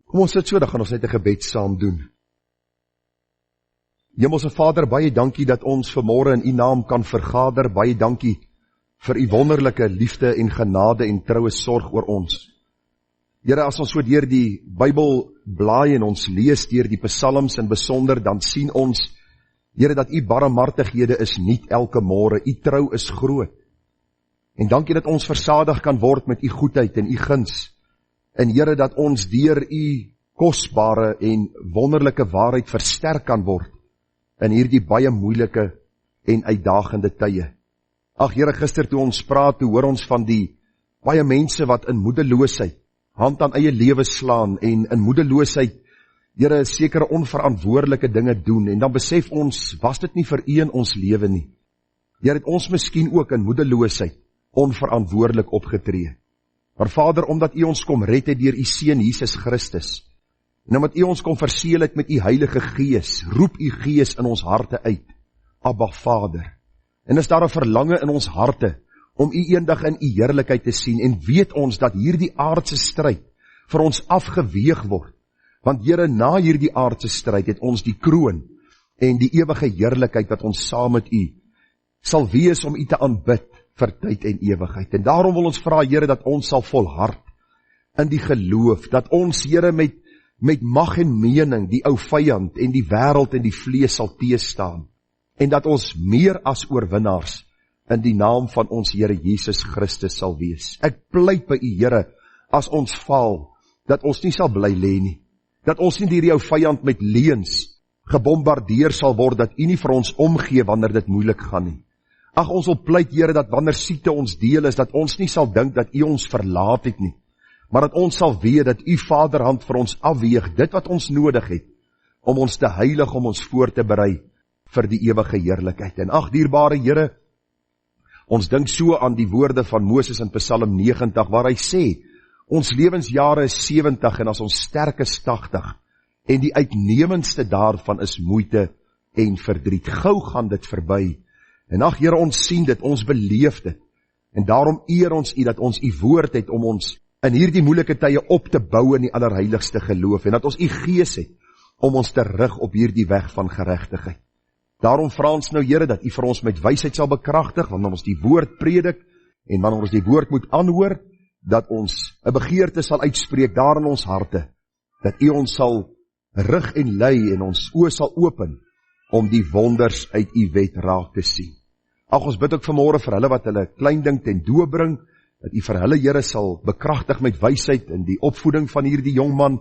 Kom ons sit so, dan gaan ons net 'n gebed saam doen. Hemelse Vader, baie dankie dat ons vanmôre in U naam kan vergader. Baie dankie vir U wonderlike liefde en genade en troue sorg oor ons. Here, as ons so deur die Bybel blaai en ons lees deur die psalms in besonder, dan sien ons, Here, dat U barmhartighede is nie elke môre. U trou is groot. En dankie dat ons versadig kan word met U goedheid en U guns. En Here, dat ons deur U kosbare en wonderlike waarheid versterk kan word in hierdie baie moeilike en uitdagende tye. Ag Here, gister toe ons praat, toe hoor ons van die baie mense wat in moedeloosheid hand aan eie lewe slaan en in moedeloosheid, Here, sekere onverantwoordelike dinge doen, en dan besef ons, was dit nie vir U in ons lewe nie. Here, het ons miskien ook in moedeloosheid onverantwoordelik opgetree. Maar Vader, omdat U ons kom red het deur U Seun Jesus Christus, en omdat U ons kom verseël het met U Heilige Gees, roep U Gees in ons harte uit, Abba Vader. En is daar 'n verlange in ons harte, om U eendag in U heerlikheid te sien, en weet ons dat hierdie aardse stryd vir ons afgeweeg word, want Here, na hierdie aardse stryd het ons die kroon, en die ewige heerlikheid wat ons saam met U sal wees om U te aanbid, vir tyd en ewigheid. En daarom wil ons vra, Here, dat ons sal volhard in die geloof, dat ons, Here, met mag en mening die ou vyand en die wêreld en die vlees sal teestaan, en dat ons meer as oorwinnaars in die naam van ons Here Jesus Christus sal wees. Ek pleit by U, Here, as ons val, dat ons nie sal bly lê nie, dat ons nie deur die ou vyand met leuns gebombardeer sal word, dat U nie vir ons omgee wanneer dit moeilik gaan nie. Ag, ons wil pleit, Here, dat wanneer siekte ons deel is, dat ons nie sal dink dat U ons verlaat het nie, maar dat ons sal weet dat U Vaderhand vir ons afweeg, dit wat ons nodig het, om ons te heilig, om ons voor te berei vir die ewige heerlikheid. En ag, dierbare Here, ons dink so aan die woorde van Moses in Psalm 90, waar hy sê, ons lewensjare is 70 en as ons sterk is 80, en die uitnemendste daarvan is moeite en verdriet. Gou gaan dit verby. En ag Here, ons sien dit, ons beleef dit, en daarom eer ons U dat ons U woord het om ons in hierdie moeilike tye op te bou in die allerheiligste geloof, en dat ons U Gees het om ons te rig op hierdie weg van geregtigheid. Daarom vra ons nou, Here, dat U vir ons met wysheid sal bekragtig, wanneer ons die woord predik, en wanneer ons die woord moet aanhoor, dat ons 'n begeerte sal uitspreek daar in ons harte, dat U ons sal rig en lei, en ons oë sal open, om die wonders uit U wet raak te sien. Ag, ons bid ook vanmôre vir hulle wat hulle klein ding ten doop bring, dat U vir hulle, Here, sal bekragtig met wysheid in die opvoeding van hierdie jongman.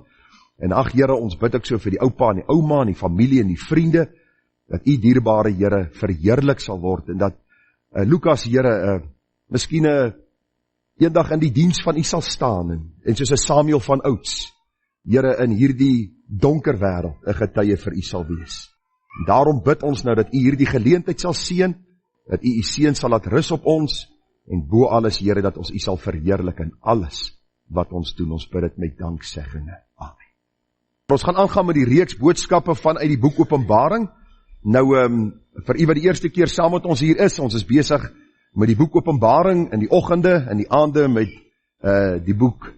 En ag Here, ons bid ook so vir die oupa en die ouma en die familie en die vriende, dat U dierbare Here verheerlik sal word, en dat Lukas, Here, miskien eendag in die diens van U sal staan, en soos 'n Samuel van ouds, Here, in hierdie donker wêreld 'n getuie vir U sal wees. En daarom bid ons nou dat U hierdie geleentheid sal seën, dat U seën sal laat rus op ons, en bo alles, Here, dat ons U sal verheerlik in alles wat ons doen. Ons bid dit met danksegginge. Amen. Ons gaan aangaan met die reeks boodskappe vanuit die boek Openbaring. Nou, vir u wat die eerste keer saam met ons hier is, ons is besig met die boek Openbaring in die oggende en die aande met die boek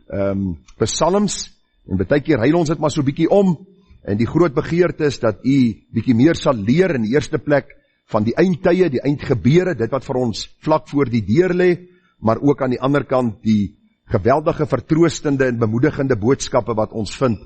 Psalms, en baie keer huil ons dit maar so bietjie om, en die groot begeerte is dat u bietjie meer sal leer in die eerste plek van die eindtye, die eindgebeure, dit wat vir ons vlak voor die deur lê, maar ook aan die ander kant die geweldige vertroostende en bemoedigende boodskappe wat ons vind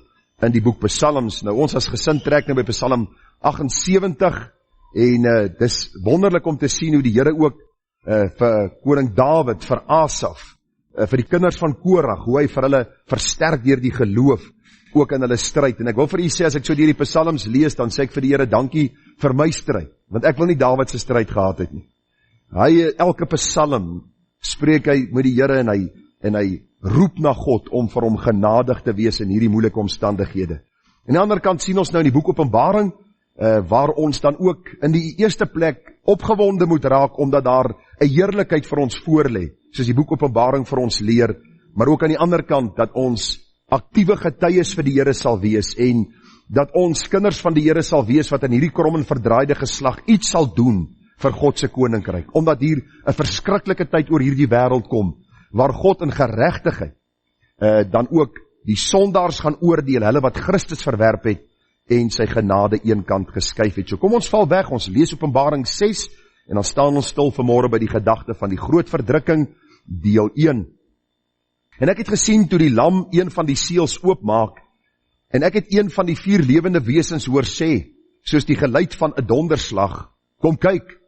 in die boek Psalms. Nou ons as gesin trek nou by Psalm 78, en dis wonderlik om te sien hoe die Here ook vir koning Dawid, vir Asaf, vir die kinders van Korag, hoe hy vir hulle versterk deur die geloof, ook in hulle stryd. En ek wil vir u sê, as ek so deur die Psalms lees, dan sê ek vir die Here, dankie vir my stryd, want ek wil nie Dawid se stryd gehad het nie. Hy, elke Psalm, spreek hy met die Here, en hy roep na God om vir hom genadig te wees in hierdie moeilike omstandighede. En aan die ander kant sien ons nou in die boek Openbaring, waar ons dan ook in die eerste plek opgewonde moet raak, omdat daar 'n heerlikheid vir ons voorlê, soos die boek Openbaring vir ons leer, maar ook aan die ander kant, dat ons aktiewe getuies vir die Here sal wees, en dat ons kinders van die Here sal wees wat in hierdie krom en verdraaide geslag iets sal doen vir God se koninkryk, omdat hier 'n verskriklike tyd oor hierdie wêreld kom, waar God in geregtigheid dan ook die sondaars gaan oordeel, hulle wat Christus verwerp het en sy genade eenkant geskuif het. So kom ons val weg, ons lees Openbaring 6 en dan staan ons stil vanmôre by die gedagte van die groot verdrukking, deel 1. En ek het gesien toe die lam een van die seels oopmaak, en ek het een van die 4 lewende wesens hoor sê, soos die geluid van 'n donderslag, kom kyk.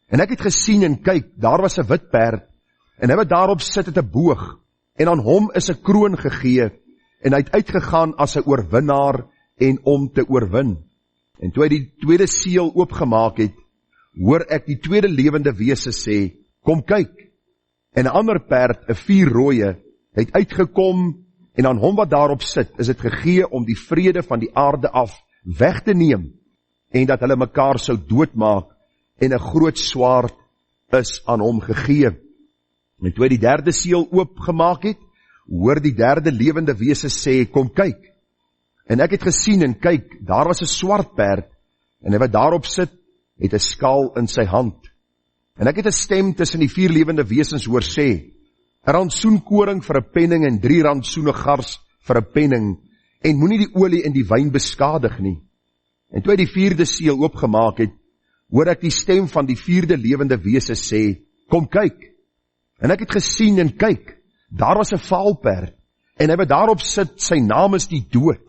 En ek het gesien en kyk, daar was 'n wit perd, en hy wat daarop sit het 'n boog, en aan hom is 'n kroon gegee, en hy het uitgegaan as 'n oorwinnaar en om te oorwin. En toe hy die tweede seël oopgemaak het, hoor ek die tweede lewende wese sê, kom kyk. En 'n ander perd, 'n 4 rooie, het uitgekom, en aan hom wat daarop sit, is het gegee om die vrede van die aarde af weg te neem, en dat hulle mekaar sou doodmaak, en 'n groot swaard is aan hom gegee. En toe hy die derde seël oopgemaak het, hoor die derde lewende wese sê, kom kyk. En ek het gesien en kyk, daar was 'n swart perd, en hy wat daarop sit, het 'n skaal in sy hand. En ek het 'n stem tussen die 4 lewende wesens hoor sê, 'n rantsoenkoring vir 'n penning en 3 rantsoene gars vir 'n penning, en moenie die olie in die wyn beskadig nie. En toe hy die 4de seël oopgemaak het, hoor ek die stem van die 4de lewende wese sê, kom kyk. En ek het gesien en kyk, daar was 'n vaalperd, en hy wat daarop sit, sy naam is die dood,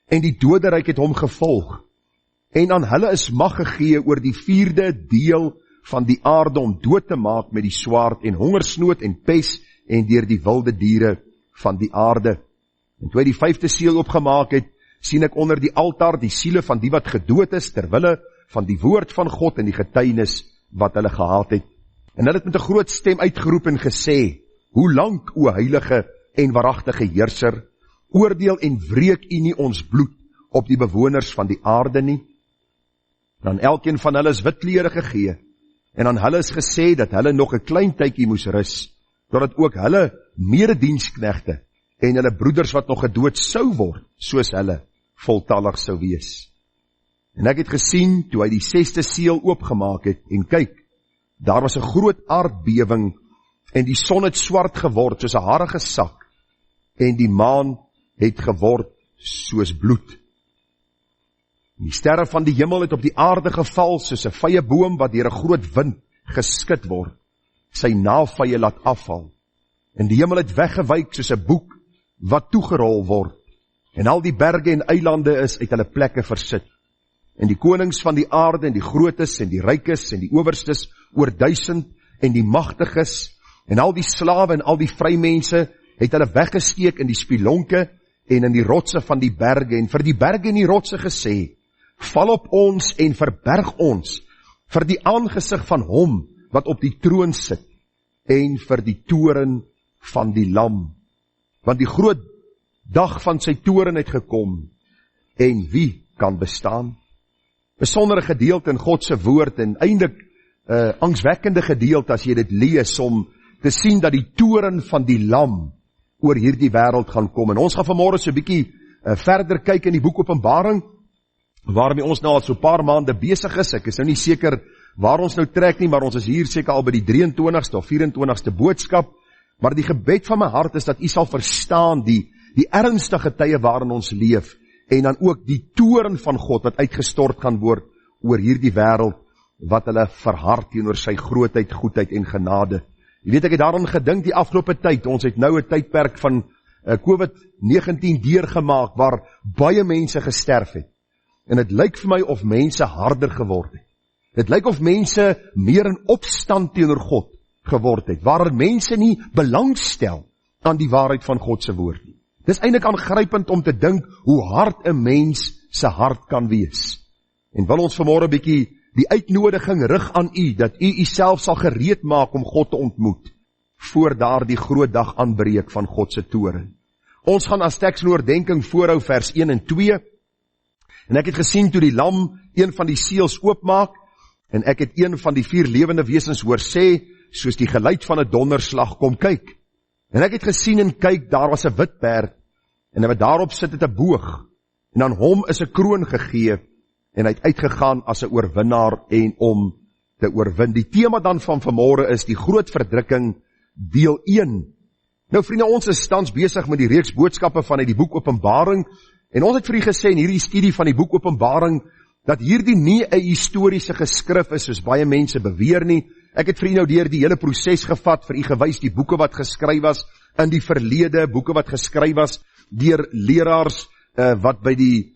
en die doderyk het hom gevolg. En aan hulle is mag gegee oor die 4de deel van die aarde om dood te maak met die swaard en hongersnood en pes en deur die wilde diere van die aarde. En toe hy die 5de seël opgemaak het, sien ek onder die altaar die siele van die wat gedood is, terwille van die woord van God en die getuienis wat hulle gehad het. En hulle het met 'n groot stem uitgeroep en gesê, hoe lank, o heilige en waaragtige heerser, oordeel en wreek u nie ons bloed op die bewoners van die aarde nie? Dan elkeen van hulle is wit klere gegee, en aan hulle is gesê dat hulle nog 'n klein tydjie moes rus, totdat ook hulle medediensknegte en hulle broeders wat nog gedood sou word, soos hulle voltallig sou wees. En ek het gesien, toe hy die 6de seël oopgemaak het, en kyk, daar was 'n groot aardbewing, en die son het swart geword, soos 'n harige sak, en die maan het geword, soos bloed. En die sterre van die hemel het op die aarde geval, soos 'n vye boom, wat deur 'n groot wind geskit word, sy navye laat afval. En die hemel het weggewyk, soos 'n boek, wat toegerol word, en al die berge en eilande is uit hulle plekke versit. En die konings van die aarde, en die grootes, en die rykes, en die owerstes, oor 1000, en die magtiges, en al die slawe, en al die vrymense, het hulle weggesteek in die spilonke, en in die rotse van die berge, en vir die berge en die rotse gesê, val op ons, en verberg ons, vir die aangesig van hom, wat op die troon sit, en vir die toren van die lam. Want die groot dag van sy toren het gekom, en wie kan bestaan? Besondere gedeelte in God se woord, en eintlik angswekkende gedeelte as jy dit lees, om te sien dat die toren van die lam oor hierdie wêreld gaan kom. En ons gaan vanmôre so 'n bietjie verder kyk in die boek Openbaring, waarmee ons nou al so 'n paar maande besig is. Ek is nou nie seker waar ons nou trek nie, maar ons is hier seker al by die 23ste of 24ste boodskap. Maar die gebed van my hart is dat u sal verstaan die ernstige tye waarin ons leef, en dan ook die toren van God wat uitgestort gaan word oor hierdie wêreld, wat hulle verhard teenoor sy grootheid, goedheid en genade. Jy weet, ek het daaraan gedink die afgelope tyd, ons het nou 'n tydperk van COVID-19 deurgemaak, waar baie mense gesterf het. En dit lyk vir my of mense harder geword het. Dit lyk of mense meer in opstand teenoor God geword het, waar mense nie belangstel aan die waarheid van God se woord nie. Dis eintlik aangrypend om te dink hoe hard 'n mens se hart kan wees. En wil ons vanmôre 'n bietjie die uitnodiging rig aan u, dat u uself sal gereed maak om God te ontmoet, voor daar die groot dag aanbreek van God se toren. Ons gaan as teks en oordenking voorhou vers 1 en 2, en ek het gesien toe die lam een van die seels oopmaak, en ek het een van die 4 lewende wesens hoor sê, soos die geluid van 'n donderslag, kom kyk. En ek het gesien en kyk, daar was 'n wit perd, en wat daarop sit het 'n boog, En aan hom is 'n kroon gegee, en hy het uitgegaan as 'n oorwinnaar en om te oorwin. Die tema dan van vanmôre is die groot verdrukking, deel 1. Nou vriende, ons is tans besig met die reeks boodskappe vanuit die boek Openbaring, en ons het vir u gesê in hierdie studie van die boek Openbaring, dat hierdie nie 'n historiese geskrif is, soos baie mense beweer nie. Ek het vir u nou deur die hele proses gevat, vir u gewys die boeke wat geskryf was in die verlede, boeke wat geskryf was deur leraars wat by die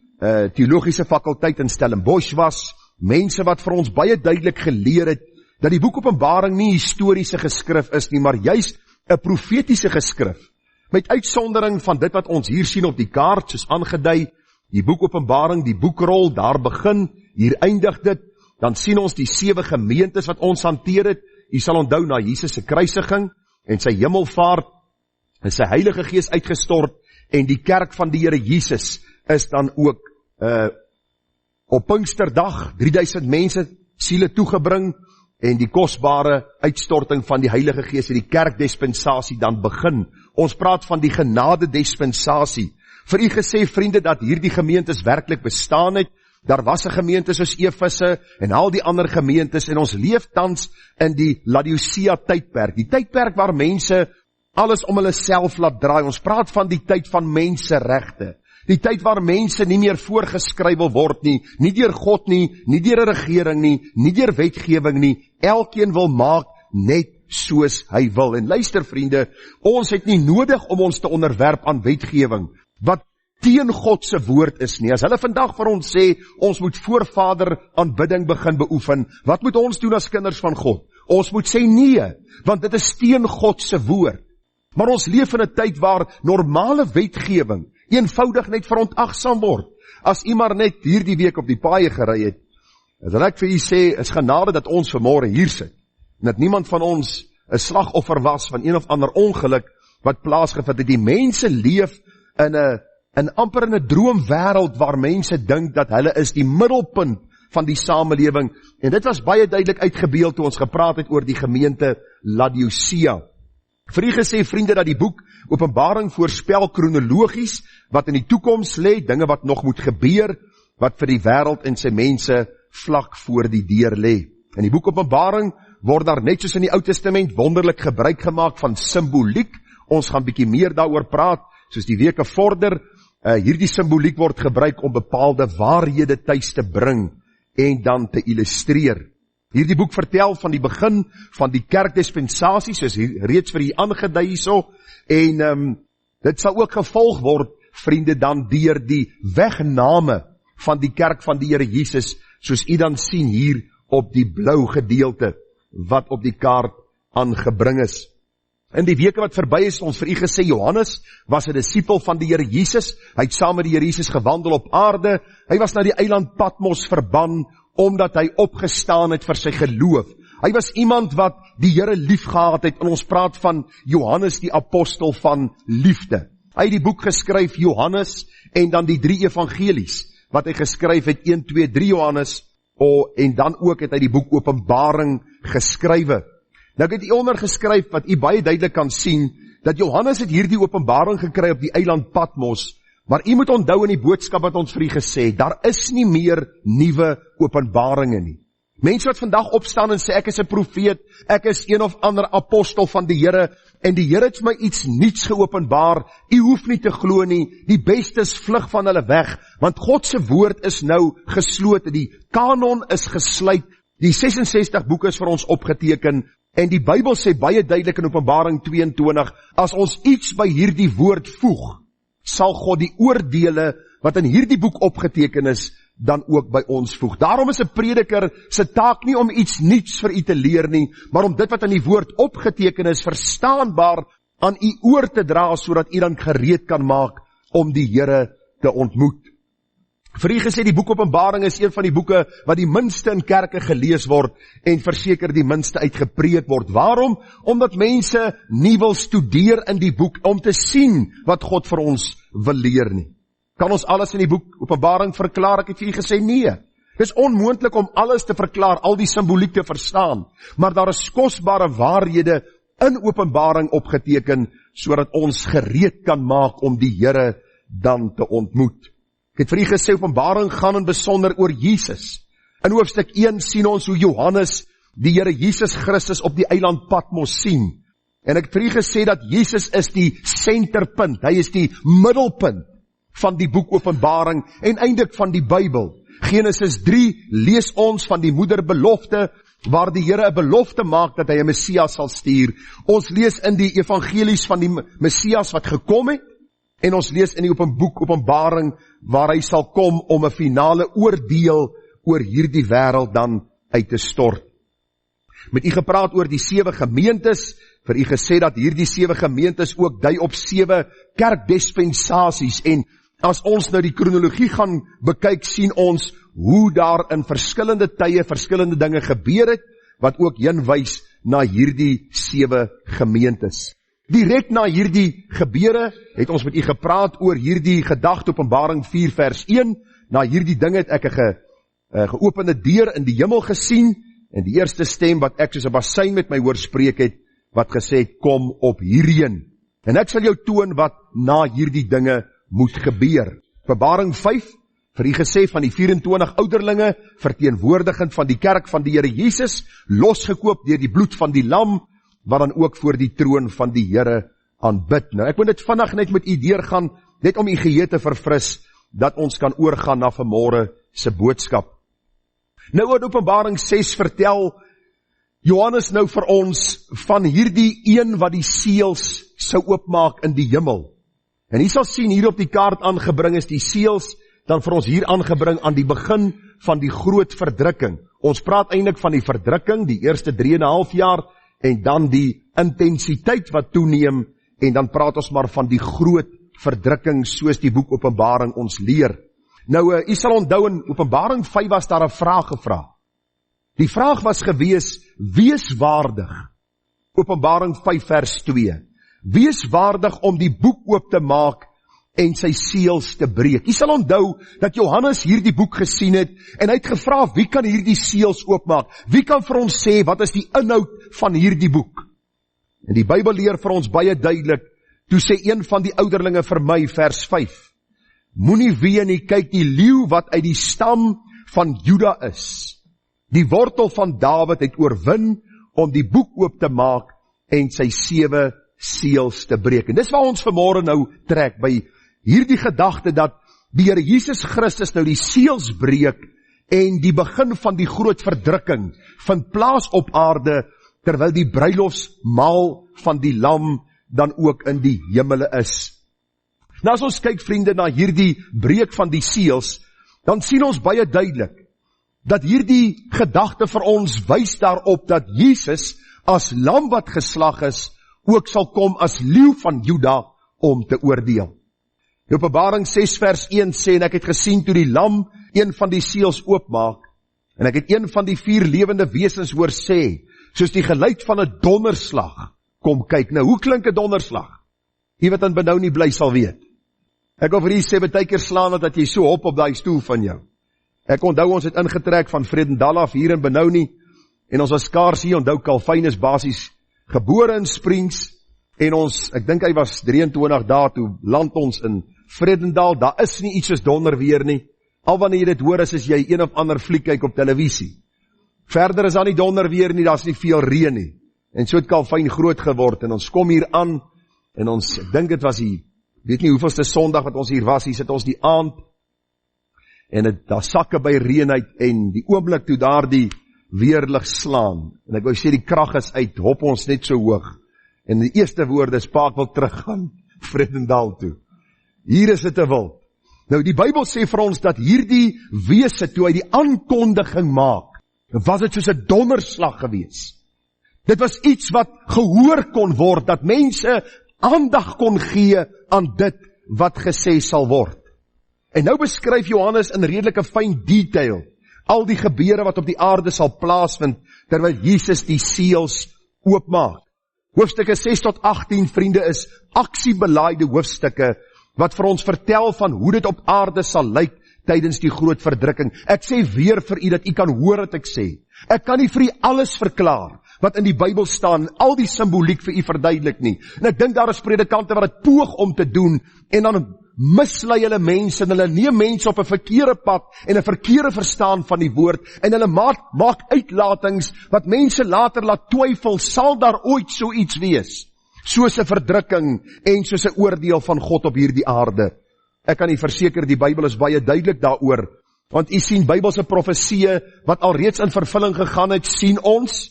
teologiese fakulteit in Stellenbosch was, mense wat vir ons baie duidelik geleer het, dat die boek Openbaring nie historiese geskrif is nie, maar juist 'n profetiese geskrif, met uitsondering van dit wat ons hier sien op die kaart, soos aangedui, die boek Openbaring, die boekrol, daar begin, hier eindig dit, dan sien ons die 7 gemeentes wat ons hanteer het. U sal onthou na Jesus se kruisiging en sy hemelvaart, en sy Heilige Gees uitgestort, en die kerk van die Here Jesus is dan ook op Pinksterdag 3000 mense siele toegebring, en die kosbare uitstorting van die Heilige Gees en die kerkdispensasie dan begin. Ons praat van die genade dispensasie. Vir u gesê, vriende, dat hierdie gemeentes werklik bestaan het. Daar was 'n gemeente soos Efese en al die ander gemeentes, en ons leef tans in die Laodicea tydperk. Die tydperk waar mense alles om hulle self laat draai. Ons praat van die tyd van menseregte. Die tyd waar mense nie meer voorgeskryf wil word nie deur God nie deur 'n regering nie deur wetgewing nie. Elkeen wil maak net soos hy wil. En luister vriende, ons het nie nodig om ons te onderwerp aan wetgewing wat teen God se woord is nie. As hulle vandag vir ons sê, ons moet voorvader aanbidding begin beoefen, wat moet ons doen as kinders van God? Ons moet sê nee, want dit is teen God se woord. Maar ons leef in 'n tyd waar normale wetgewing eenvoudig net verontagsaam word. As u maar net hierdie week op die paaie gery het, dan ek vir u sê, is genade dat ons vanmôre hier sit, en dat niemand van ons 'n slagoffer was van een of ander ongeluk wat plaasgevind het. Die mense leef in amper in 'n droomwêreld waar mense dink dat hulle is die middelpunt van die samelewing, en dit was baie duidelik uitgebeeld toe ons gepraat het oor die gemeente Laodicea. Vir u gesê, vriende, dat die boek Openbaring voorspel kronologies wat in die toekoms lê, dinge wat nog moet gebeur, wat vir die wêreld en sy mense vlak voor die deur lê. In die boek Openbaring word daar net soos in die Ou Testament wonderlik gebruik gemaak van simboliek. Ons gaan bietjie meer daaroor praat, soos die weke vorder. Hierdie simboliek word gebruik om bepaalde waarhede tuis te bring en dan te illustreer. Hierdie boek vertel van die begin van die kerkdispensasie, soos reeds vir u aangedui hierso, en dit sal ook gevolg word, vriende, dan deur die wegname van die kerk van die Here Jesus, soos u dan sien hier op die blou gedeelte wat op die kaart aangebring is. In die weke wat verby is, ons vir u gesê, Johannes was 'n disipel van die Here Jesus. Hy het saam met die Here Jesus gewandel op aarde. Hy was na die eiland Patmos verban, omdat hy opgestaan het vir sy geloof. Hy was iemand wat die Here liefgehad het, en ons praat van Johannes die apostel van liefde. Hy het die boek geskryf, Johannes, en dan die 3 evangelies, wat hy geskryf het, 1, 2, 3 Johannes, en dan ook het hy die boek Openbaring geskrywe. Nou ek het hieronder geskryf, wat u baie duidelik kan sien, dat Johannes het hierdie openbaring gekry op die eiland Patmos, maar u moet onthou in die boodskap wat ons vir u gesê, daar is nie meer nuwe openbaringe nie. Mense wat vandag opstaan en sê, ek is 'n profeet, ek is een of ander apostel van die Here, en die Here het vir my iets nuuts geopenbaar, u hoef nie te glo nie, die bestes vlug van hulle weg, want God se woord is nou geslote, die kanon is gesluit, die 66 boeke is vir ons opgeteken, en die Bybel sê baie duidelik in Openbaring 22, as ons iets by hierdie woord voeg, sal God die oordeele wat in hierdie boek opgeteken is, dan ook by ons voeg. Daarom is 'n prediker se taak nie om iets nuuts vir u te leer nie, maar om dit wat in die woord opgeteken is, verstaanbaar aan u oor te dra, sodat u dan gereed kan maak om die Here te ontmoet. Vir u gesê, die boek Openbaring is een van die boeke wat die minste in kerke gelees word en verseker die minste uitgepreek word. Waarom? Omdat mense nie wil studeer in die boek om te sien wat God vir ons wil leer nie. Kan ons alles in die boek Openbaring verklaar? Ek het vir u gesê nee. Dit is onmoontlik om alles te verklaar, al die simboliek te verstaan, maar daar is kosbare waarhede in Openbaring opgeteken, sodat ons gereed kan maak om die Here dan te ontmoet. Ek het vir u gesê, Openbaring gaan in besonder oor Jesus. In hoofstuk 1 sien ons hoe Johannes die Here Jesus Christus op die eiland Patmos sien. En ek het vir u gesê dat Jesus is die senterpunt, hy is die middelpunt van die boek Openbaring en eintlik van die Bybel. Genesis 3 lees ons van die moederbelofte, waar die Here 'n belofte maak dat hy 'n Messias sal stuur. Ons lees in die evangelies van die Messias wat gekom het, en ons lees in die boek Openbaring, waar hy sal kom om 'n finale oordeel oor hierdie wêreld dan uit te stort. Met u gepraat oor die 7 gemeentes, vir u gesê dat hierdie 7 gemeentes ook dui op 7 kerkdispensasies, en as ons nou die kronologie gaan bekyk, sien ons hoe daar in verskillende tye verskillende dinge gebeur het, wat ook heen wys na hierdie 7 gemeentes. Direk na hierdie gebeure het ons met u gepraat oor hierdie gedagte Openbaring 4 vers 1. Na hierdie ding het ek 'n geopende deur in die hemel gesien, en die eerste stem wat ek soos 'n bassein met my hoor spreek het, wat gesê het, kom op hierheen. En ek sal jou toon wat na hierdie dinge moet gebeur. Openbaring 5, vir u gesê van die 24 ouderlinge, verteenwoordigend van die kerk van die Here Jesus, losgekoop deur die bloed van die lam, wat dan ook voor die troon van die Here aanbid. Nou, ek moet dit vinnig net met u deurgaan, net om u geheue te verfris, dat ons kan oorgaan na vanmôre se boodskap. Nou in Openbaring 6 vertel Johannes nou vir ons van hierdie een wat die seels sou oopmaak in die hemel. En u sal sien hier op die kaart aangebring is die seels dan vir ons hier aangebring aan die begin van die groot verdrukking. Ons praat eintlik van die verdrukking, die eerste 3,5 jaar, en dan die intensiteit wat toeneem, en dan praat ons maar van die groot verdrukking, soos die boek Openbaring ons leer. Nou, u sal onthou in Openbaring 5 was daar 'n vraag gevra. Die vraag was gewees, wees waardig. Openbaring 5 vers 2. Wees waardig om die boek oop te maak en sy seels te breek. U sal onthou dat Johannes hierdie boek gesien het en hy het gevra, wie kan hierdie seels oopmaak? Wie kan vir ons sê, wat is die inhoud van hierdie boek? En die Bybel leer vir ons baie duidelik, toe sê een van die ouderlinge vir my, vers 5, moenie ween nie, kyk die leeu wat uit die stam van Juda is. Die wortel van Dawid het oorwin om die boek oop te maak en sy 7 seels te breek. En dis waar ons vanmôre nou trek, by hierdie gedagte dat die Here Jesus Christus nou die seels breek en die begin van die groot verdrukking vind plaas op aarde, terwyl die bruilofsmaal van die lam dan ook in die hemele is. Nou as ons kyk, vriende, na hierdie breek van die seels, dan sien ons baie duidelik dat hierdie gedagte vir ons wys daarop dat Jesus as lam wat geslag is, ook sal kom as leeu van Juda om te oordeel. Openbaring 6 vers 1 sê, en ek het gesien toe die lam een van die seels oopmaak, en ek het een van die 4 lewende wesens hoor sê, soos die geluid van 'n donderslag, kom kyk. Nou, hoe klink 'n donderslag? Jy wat in Benoni bly sal weet. Ek wil vir jy sê, baie keer slaan dat jy so hop op daai stoel van jou. Ek onthou ons het ingetrek van Vredendal af hier in Benoni, en ons was skaars hier, onthou Calvin is basies gebore in Springs, en ons, ek dink hy was 23 dae, toe land ons in Vredendal, daar is nie iets soos donderweer nie, al wanneer jy dit hoor is jy een of ander fliek kyk op televisie. Verder is daar nie donderweer nie, daar is nie veel reën nie, en so het Calvin groot geword, en ons kom hier aan, en ons, ek dink het was hier, weet nie hoeveelste Sondag wat ons hier was, hier sit ons die aand, en daar sakke by reën uit, en die oomblik toe daar die weerlig slaan, en ek wou sê die krag is uit, hop ons net so hoog, en die eerste woorde is, pa, ek wil teruggaan, Vredendal toe. Hier is dit te wild. Nou die Bybel sê vir ons dat hierdie wese, toe hy die aankondiging maak, was dit soos 'n donderslag gewees. Dit was iets wat gehoor kon word, dat mense aandag kon gee aan dit wat gesê sal word. En nou beskryf Johannes in redelike fyn detail al die gebeure wat op die aarde sal plaasvind, terwyl Jesus die seels oopmaak. Hoofstukke 6 tot 18, vriende, is aksiebelaaide hoofstukke, wat vir ons vertel van hoe dit op aarde sal lyk tydens die groot verdrukking. Ek sê weer vir u dat u kan hoor wat ek sê. Ek kan nie vir u alles verklaar wat in die Bybel staan, al die simboliek vir u verduidelik nie. En ek dink daar is predikante wat dit poog om te doen, en dan mislei hulle mense en hulle neem mense op 'n verkeerde pad en 'n verkeerde verstaan van die woord en hulle maak uitlatings wat mense later laat twyfel, sal daar ooit so iets wees? Soos 'n verdrukking en soos 'n oordeel van God op hierdie aarde. Ek kan u verseker, die Bybel is baie duidelik daaroor, want u sien Bybelse profesieë wat alreeds in vervulling gegaan het, sien ons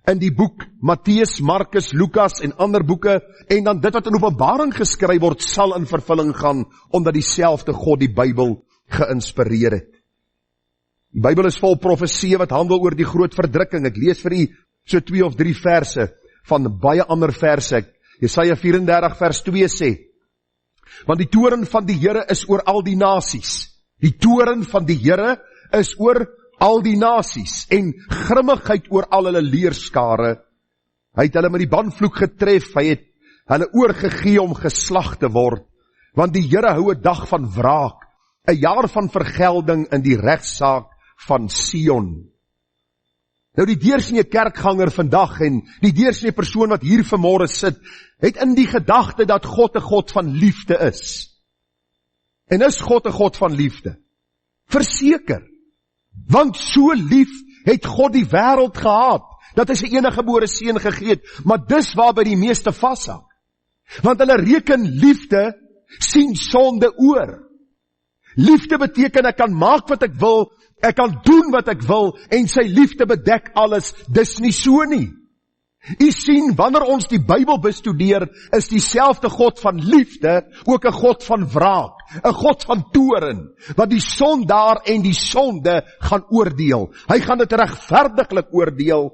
in die boek Matteus, Markus, Lukas en ander boeke, en dan dit wat in Openbaring geskryf word, sal in vervulling gaan, omdat dieselfde God die Bybel geïnspireer het. Die Bybel is vol profesieë wat handel oor die groot verdrukking. Ek lees vir u so 2 of 3 verse van baie ander verse. Jesaja 34 vers 2 sê, want die toorn van die Here is oor al die nasies. Die toorn van die Here is oor al die nasies en grimmigheid oor al hulle leerskare. Hy het hulle met die banvloek getref, hy het hulle oorgegee om geslag te word, want die Here hou 'n dag van wraak, 'n jaar van vergelding in die regsaak van Sion. Nou die deursnee kerkganger vandag en die deursnee persoon wat hier vanmôre sit, het in die gedagte dat God 'n God van liefde is. En is God 'n God van liefde? Verseker. Want so lief het God die wêreld gehad, dat hy sy enige gebore seun gegee het, maar dis waarby die meeste vashak. Want hulle reken liefde sien sonde oor. Liefde beteken ek kan maak wat ek wil, ek kan doen wat ek wil, en sy liefde bedek alles. Dis nie so nie. U sien, wanneer ons die Bybel bestudeer, is dieselfde God van liefde ook 'n God van wraak, 'n God van toorn, wat die sondaar en die sonde gaan oordeel. Hy gaan dit regverdiglik oordeel,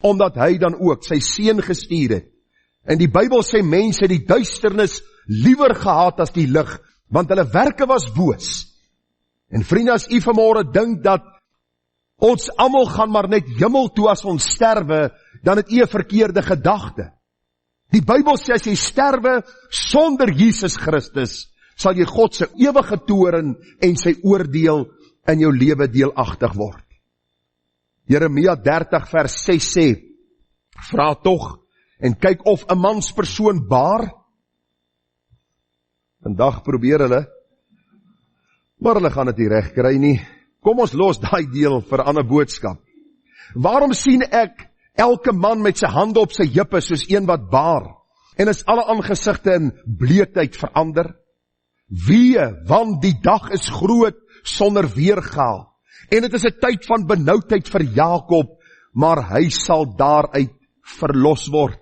omdat hy dan ook sy seun gestuur het. En die Bybel sê mense die duisternis liewer gehaat as die lig, want hulle werke was boos. En vriende, as u vanmôre dink dat ons almal gaan maar net hemel toe as ons sterwe, dan het u 'n verkeerde gedagte. Die Bybel sê as jy sterwe sonder Jesus Christus, sal jy God se ewige toorn en sy oordeel in jou lewe deelagtig word. Jeremia 30 vers 6 sê, vra tog en kyk of 'n manspersoon baar. Vandag probeer hulle, maar hulle gaan dit nie reg kry nie. Kom ons los daai deel vir 'n ander boodskap. Waarom sien ek elke man met sy hande op sy heupe soos een wat baar, en is alle aangesigte in bleekheid verander? Wee, want die dag is groot sonder weergaal, en dit is 'n tyd van benoudheid vir Jakob, maar hy sal daaruit verlos word.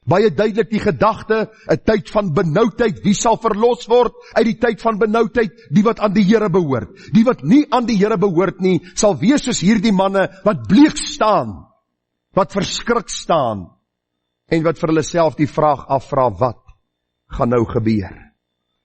Baie duidelik die gedagte, 'n tyd van benoudheid. Wie sal verlos word uit die tyd van benoudheid? Die wat aan die Here behoort. Die wat nie aan die Here behoort nie, sal wees soos hierdie manne wat bleek staan, wat verskrik staan, en wat vir hulle self die vraag afvra, wat gaan nou gebeur?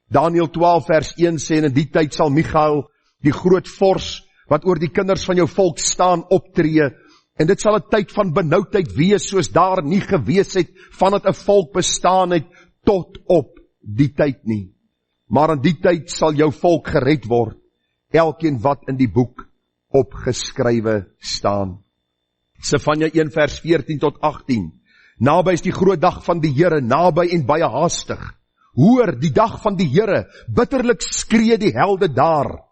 Daniël 12 vers 1 sê, en in die tyd sal Michael, die groot vors, wat oor die kinders van jou volk staan, optree, en dit sal 'n tyd van benoudheid wees, soos daar nie gewees het, vandat 'n volk bestaan het, tot op die tyd nie. Maar in die tyd sal jou volk gered word, elkeen wat in die boek opgeskrywe staan. Sefanja 1 vers 14 tot 18. Naby is die groot dag van die Here, naby en baie haastig. Hoor, die dag van die Here, bitterlik skree die helde daar.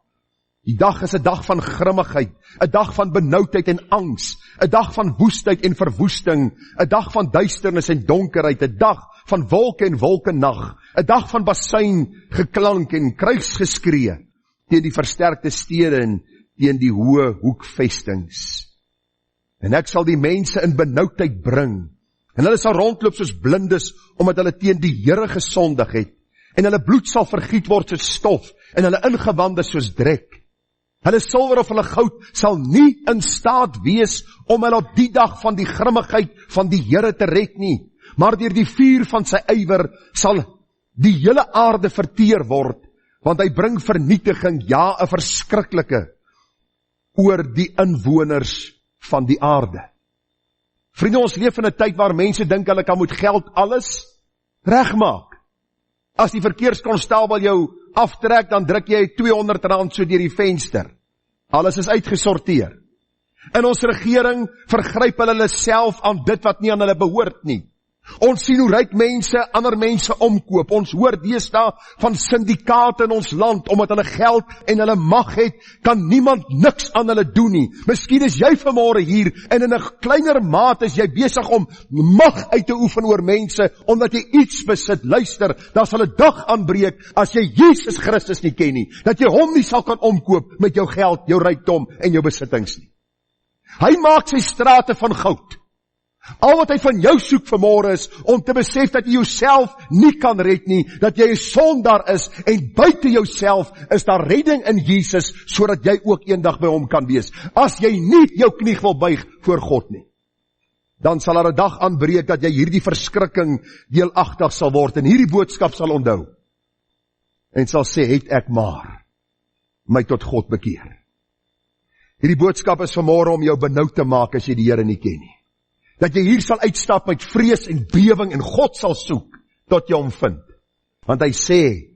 Die dag is 'n dag van grimmigheid, 'n dag van benoudheid en angs, 'n dag van woestheid en verwoesting, 'n dag van duisternis en donkerheid, 'n dag van wolke en wolkennag, 'n dag van basuin geklank en krygsgeskree teen die versterkte stede en teen die hoë hoekvestings. En ek sal die mense in benoudheid bring, en hulle sal rondloop soos blindes, omdat hulle teen die Here gesondig het, en hulle bloed sal vergiet word soos stof, en hulle ingewande soos drek. Hulle silwer of hulle goud sal nie in staat wees om hulle op die dag van die grimmigheid van die Here te red nie, maar deur die vuur van sy ywer sal die hele aarde verteer word, want hy bring vernietiging, ja, 'n verskriklike, oor die inwoners van die aarde. Vriende, ons leef in 'n tyd waar mense dink hulle kan met geld alles regmaak. As die verkeerskonstabel jou aftrek, dan druk jy R200 so deur die venster. Alles is uitgesorteer. In ons regering vergryp hulle self aan dit wat nie aan hulle behoort nie. Ons sien hoe ryk mense ander mense omkoop. Ons hoor deesdae van syndikaate in ons land, omdat hulle geld en hulle mag het, kan niemand niks aan hulle doen nie. Miskien is jy vanmôre hier, en in 'n kleiner mate is jy besig om mag uit te oefen oor mense, omdat jy iets besit. Luister, daar sal 'n dag aanbreek, as jy Jesus Christus nie ken nie, dat jy hom nie sal kan omkoop met jou geld, jou rykdom en jou besittings nie. Hy maak sy strate van goud. Al wat hy van jou soek vanmôre is, om te besef dat jy jouself nie kan red nie, dat jy 'n sondaar is, en buite jouself is daar redding in Jesus, sodat jy ook eendag by hom kan wees. As jy nie jou knie wil buig voor God nie, dan sal daar 'n dag aanbreek, dat jy hierdie verskrikking deelagtig sal word, en hierdie boodskap sal onthou, en sal sê, het ek maar my tot God bekeer. Hierdie boodskap is vanmôre om jou benoud te maak, as jy die Here nie ken nie. Dat jy hier sal uitstap met vrees en bewing, en God sal soek, tot jy hom vind. Want hy sê,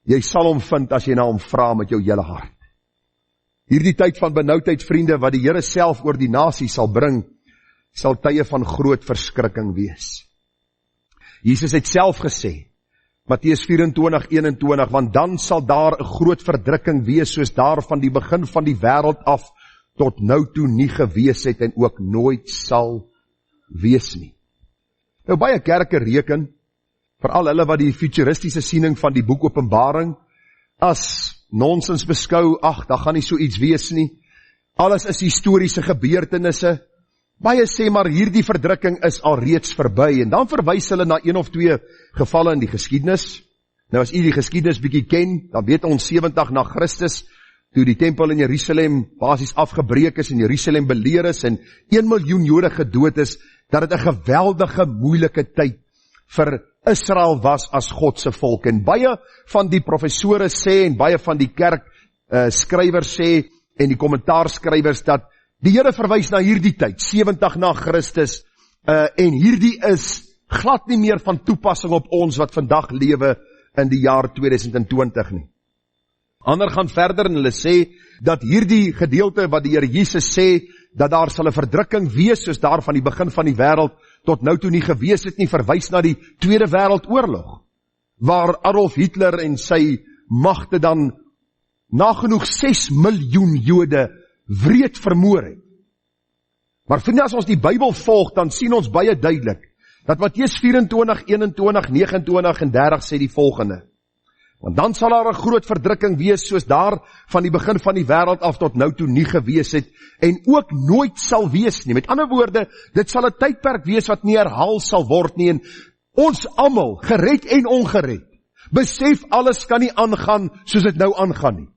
jy sal hom vind, as jy na hom vra met jou hele hart. Hierdie tyd van benoudheid, vriende, wat die Here self oor die nasie sal bring, sal tye van groot verskrikking wees. Jesus het self gesê, Matteus 24:21, want dan sal daar 'n groot verdrukking wees, soos daar van die begin van die wêreld af, tot nou toe nie gewees het, en ook nooit sal wees nie. Nou baie kerke reken, veral hulle wat die futuristiese siening van die boek Openbaring as nonsens beskou, daar gaan nie so iets wees nie. Alles is historiese gebeurtenisse. Baie sê maar hierdie verdrukking is al reeds verby, en dan verwys hulle na 1 of 2 gevalle in die geskiedenis. Nou as u die geskiedenis bietjie ken, dan weet ons 70 na Christus, toe die tempel in Jerusalem basies afgebreek is en Jerusalem beleer is en 1 miljoen Jode gedood is, dat dit 'n geweldige moeilike tyd vir Israel was as God se volk. En baie van die professore sê, en baie van die kerk skrywers sê, en die kommentaarskrywers, dat die Here verwys na hierdie tyd, 70 na Christus, en hierdie is glad nie meer van toepassing op ons wat vandag lewe in die jaar 2020 nie. Ander gaan verder en hulle sê, dat hierdie gedeelte wat die Here Jesus sê, dat daar sal 'n verdrukking wees, soos daar van die begin van die wêreld tot nou toe nie gewees het nie, verwys na die Tweede Wêreldoorlog, waar Adolf Hitler en sy magte dan nagenoeg 6 miljoen Jode wreed vermoor het. Maar vriende, as ons die Bybel volg, dan sien ons baie duidelik, dat Matteus 24, 21, 29 en 30 sê die volgende, want dan sal daar 'n groot verdrukking wees, soos daar van die begin van die wêreld af tot nou toe nie gewees het, en ook nooit sal wees nie. Met ander woorde, dit sal 'n tydperk wees wat nie herhaal sal word nie, en ons almal, gered en ongered, besef alles kan nie aangaan soos dit nou aangaan nie.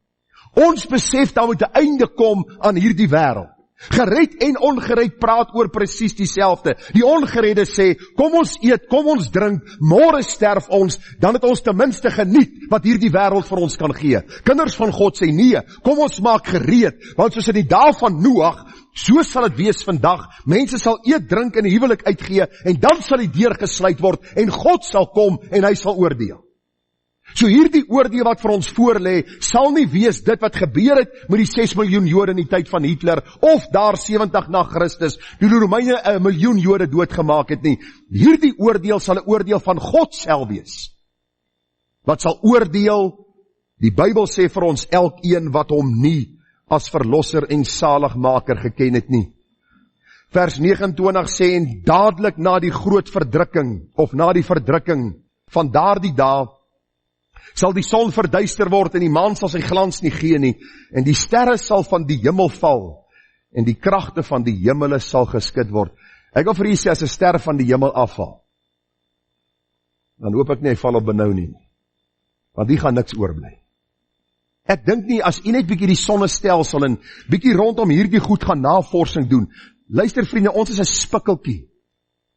Ons besef daar moet 'n einde kom aan hierdie wêreld. Gered en ongered praat oor presies dieselfde. Die ongeredde sê, kom ons eet, kom ons drink, môre sterf ons, dan het ons ten minste geniet wat hierdie wêreld vir ons kan gee. Kinders van God sê nee, kom ons maak gereed, want soos in die dae van Noag, so sal dit wees vandag. Mense sal eet, drink en 'n huwelik uitgee, en dan sal die deur gesluit word, en God sal kom en hy sal oordeel. So hierdie oordeel wat vir ons voorlê, sal nie wees dit wat gebeur het met die 6 miljoen Jode in die tyd van Hitler, of daar 70 na Christus, toe die Romeine 1 miljoen Jode doodgemaak het nie. Hierdie oordeel sal 'n oordeel van God self wees. Wat sal oordeel? Die Bybel sê vir ons, elkeen wat hom nie as verlosser en saligmaker geken het nie. Vers 29 sê, en dadelik na die groot verdrukking, of na die verdrukking van daardie dae, sal die son verduister word, en die maan sal sy glans nie gee nie, en die sterre sal van die hemel val, en die kragte van die hemele sal geskit word. Ek wil vir u sê, as 'n ster van die hemel afval, dan hoop ek nie, hy val op benou nie, want die gaan niks oorbly. Ek dink nie, as u net bietjie die sonnestelsel en bietjie rondom hierdie goed gaan navorsing doen, luister vriende, ons is 'n spikkeltjie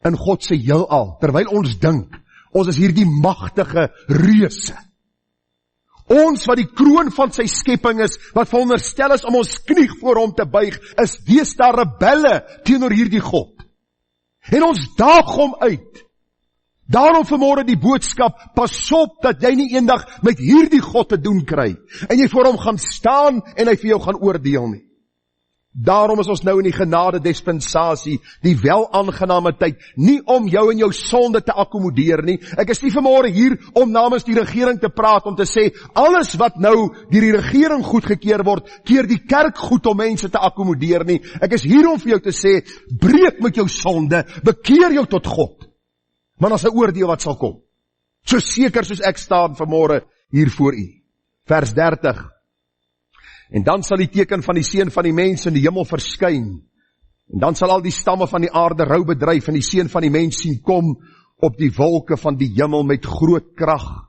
in God se heelal, terwyl ons dink, ons is hierdie magtige reuse. Ons wat die kroon van sy skepping is, wat veronderstel is om ons knie voor hom te buig, is deesdae rebelle teenoor hierdie God. En ons daag hom uit. Daarom vanmôre die boodskap, pas op dat jy nie eendag met hierdie God te doen kry, en jy voor hom gaan staan en hy vir jou gaan oordeel nie. Daarom is ons nou in die genade dispensasie, die welaangename tyd, nie om jou en jou sonde te akkommodeer nie. Ek is nie vanmôre hier om namens die regering te praat, om te sê, alles wat nou deur die regering goedgekeur word, keer die kerk goed om mense te akkommodeer nie. Ek is hier om vir jou te sê, breek met jou sonde, bekeer jou tot God. Maar as 'n oordeel wat sal kom. So seker soos ek staan vanmôre hier voor u. Vers 30. En dan sal die teken van die Seun van die mens in die hemel verskyn. En dan sal al die stamme van die aarde rou bedryf en die Seun van die mens sien kom op die wolke van die hemel met groot krag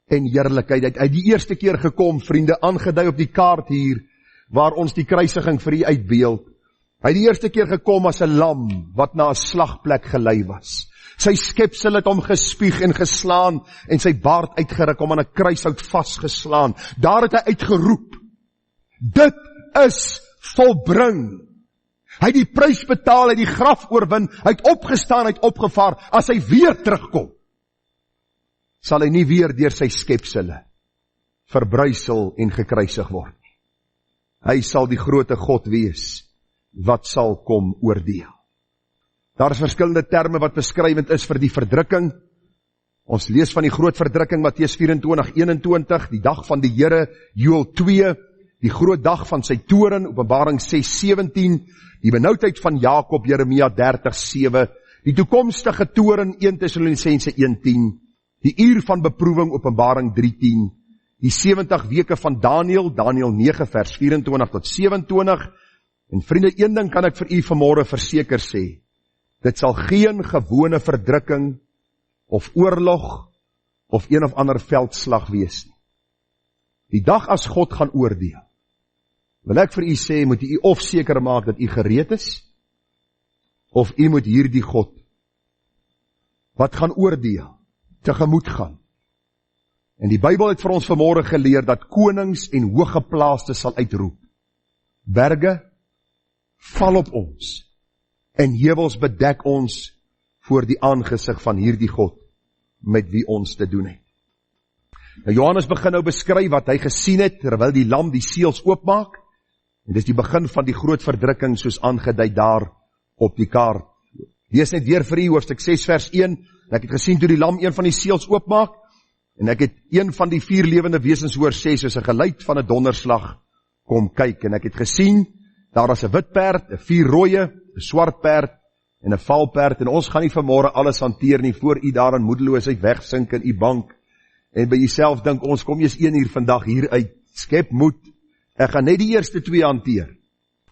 en heerlikheid. Hy het die eerste keer gekom, vriende, aangedui op die kaart hier, waar ons die kruisiging vir u uitbeeld. Hy het die eerste keer gekom as 'n lam, wat na 'n slagplek gelei was. Sy skepsel het hom gespieg en geslaan, en sy baard uitgeruk, om aan 'n kruishout vasgeslaan. Daar het hy uitgeroep, dit is volbring. Hy het die prys betaal, hy het die graf oorwin, hy het opgestaan, hy het opgevaar. As hy weer terugkom, sal hy nie weer deur sy skepsele verbruisel en gekruisig word nie. Hy sal die groote God wees, wat sal kom oordeel. Daar is verskillende terme wat beskrywend is vir die verdrukking. Ons lees van die groot verdrukking, Matteus 24:21, die dag van die Here, Joël 2, die groot dag van sy toren, Openbaring 6:17, die benoudheid van Jakob, Jeremia 30:7, die toekomstige toren, 1 Tessalonisense 1:10, die uur van beproewing, Openbaring 3:10, die 70 weke van Daniël, Daniël 9 vers 24 tot 27, en vriende, een ding kan ek vir u vanmôre verseker sê, dit sal geen gewone verdrukking, of oorlog, of een of ander veldslag wees nie. Die dag as God gaan oordeel, wil ek vir u sê, moet u of seker maak dat u gereed is, of u moet hierdie God, wat gaan oordeel, tegemoet gaan. En die Bybel het vir ons vanmôre geleer, dat konings en hooggeplaastes sal uitroep, berge, val op ons, en heuwels bedek ons voor die aangesig van hierdie God, met wie ons te doen het. Nou Johannes begin nou beskryf wat hy gesien het, terwyl die lam die seels oopmaak, en dis die begin van die groot verdrukking, soos aangedui daar op die kaart. Lees net weer vir u hoofstuk 6 vers 1, en ek het gesien toe die lam een van die seels oopmaak, en ek het een van die 4 lewende wesens hoor sê, soos 'n geluid van 'n donderslag, kom kyk, en ek het gesien, daar is 'n wit perd, 'n 4 rooie, 'n swart perd, en 'n valperd, en ons gaan nie vanmôre alles hanteer nie, voor u daar in moedeloosheid wegsink in u bank, en by jouself dink, ons kom eers 1 uur vandag hier uit, skep moed, ek gaan net die eerste 2 hanteer,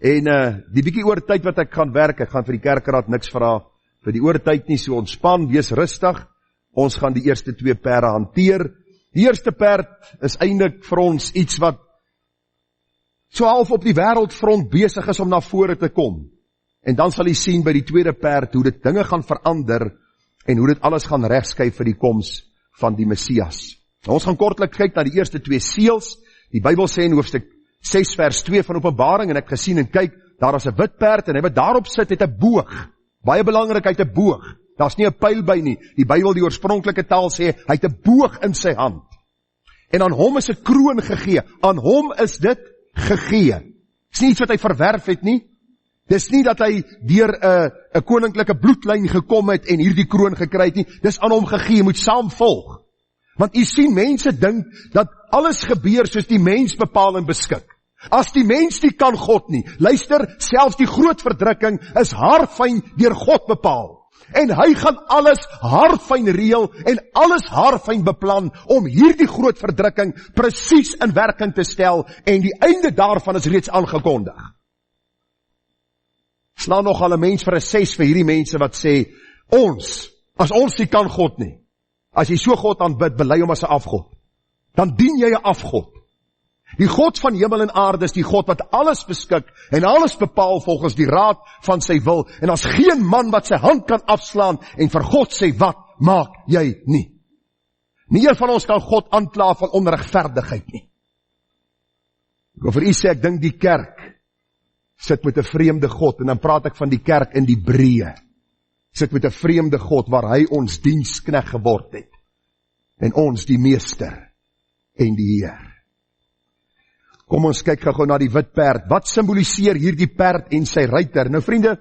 en die bietjie oortyd wat ek gaan werk, ek gaan vir die kerkraad niks vra, vir die oortyd nie, so ontspan, wees rustig, ons gaan die eerste 2 perde hanteer. Die eerste perd is eintlik vir ons iets wat so half op die wêreldfront besig is om na vore te kom, en dan sal jy sien by die tweede perd, hoe dit dinge gaan verander, en hoe dit alles gaan regskuif vir die koms van die Messias. Nou, ons gaan kortlik kyk na die eerste 2 seels. Die Bybel sê in hoofstuk 6 vers 2 van Openbaring, en ek gesien en kyk, daar is 'n wit perd, en hy wat daarop sit, het 'n boog. Baie belangrik, hy het 'n boog. Daar's nie 'n pyl by nie. Die Bybel, die oorspronklike taal sê, hy het 'n boog in sy hand. En aan hom is 'n kroon gegee. Aan hom is dit gegee. Dis nie iets wat hy verwerf het nie. Dis nie dat hy deur 'n koninklike bloedlyn gekom het en hierdie kroon gekry het nie. Dis aan hom gegee, moet saam volg. Want u sien, mense dink dat alles gebeur soos die mens bepaal en beskik. As die mens nie kan, God nie. Luister, selfs die groot verdrukking is haarfyn deur God bepaal. En hy gaan alles haarfyn reël en alles haarfyn beplan om hierdie groot verdrukking presies in werking te stel, en die einde daarvan is reeds aangekondig. Slaan nogal 'n mens vir 'n 6 vir hierdie mense wat sê, as ons nie kan, God nie. As jy so God aanbid, bely hom as 'n afgod. Dan dien jy 'n afgod. Die God van hemel en aarde is die God wat alles beskik en alles bepaal volgens die raad van sy wil. En as geen man wat sy hand kan afslaan en vir God sê, wat maak jy nie? Nie een van ons kan God aankla van onregverdigheid nie. Ek wil vir u sê, ek dink die kerk sit met 'n vreemde God, en dan praat ek van die kerk in die breë. Sit met 'n vreemde God waar hy ons diensknegt geword het, en ons die meester en die Heer. Kom ons kyk gou na die wit perd. Wat simboliseer hierdie perd en sy ruiter? Nou vriende,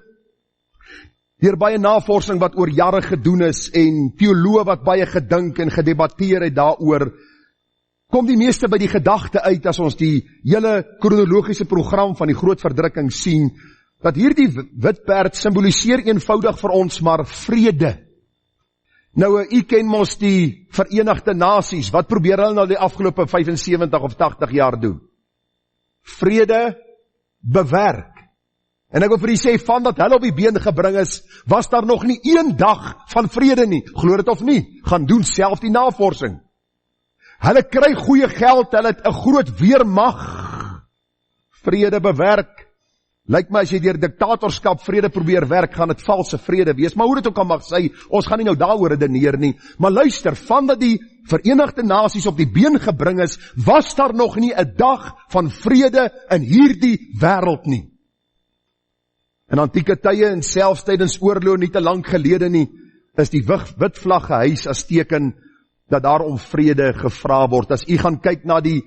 deur baie navorsing wat oor jare gedoen is en teoloë wat baie gedink en gedebatteer het daaroor, kom die meeste by die gedagte uit as ons die hele kronologiese program van die groot verdrukking sien, dat hierdie wit perd simboliseer eenvoudig vir ons maar vrede. Nou, u ken mos die Verenigde Nasies, wat probeer hulle nou die afgelope 75 of 80 jaar doen? Vrede bewerk. En ek wil vir u sê, van dat hulle op die been gebring is, was daar nog nie een dag van vrede nie. Glo dit of nie, gaan doen self die navorsing. Hulle kry goeie geld, hulle het 'n groot weermag. Vrede bewerk. Lyk my as jy deur diktatorskap vrede probeer werk, gaan dit valse vrede wees. Maar hoe dit ook al mag sê, ons gaan nie nou daaroor redeneer nie. Maar luister, vandat die Verenigde Nasies op die been gebring is, was daar nog nie 'n dag van vrede in hierdie wêreld nie. In antieke tye en selfs tydens oorloë nie te lank gelede nie, is die wit vlag gehys as teken dat daar om vrede gevra word. As u gaan kyk na die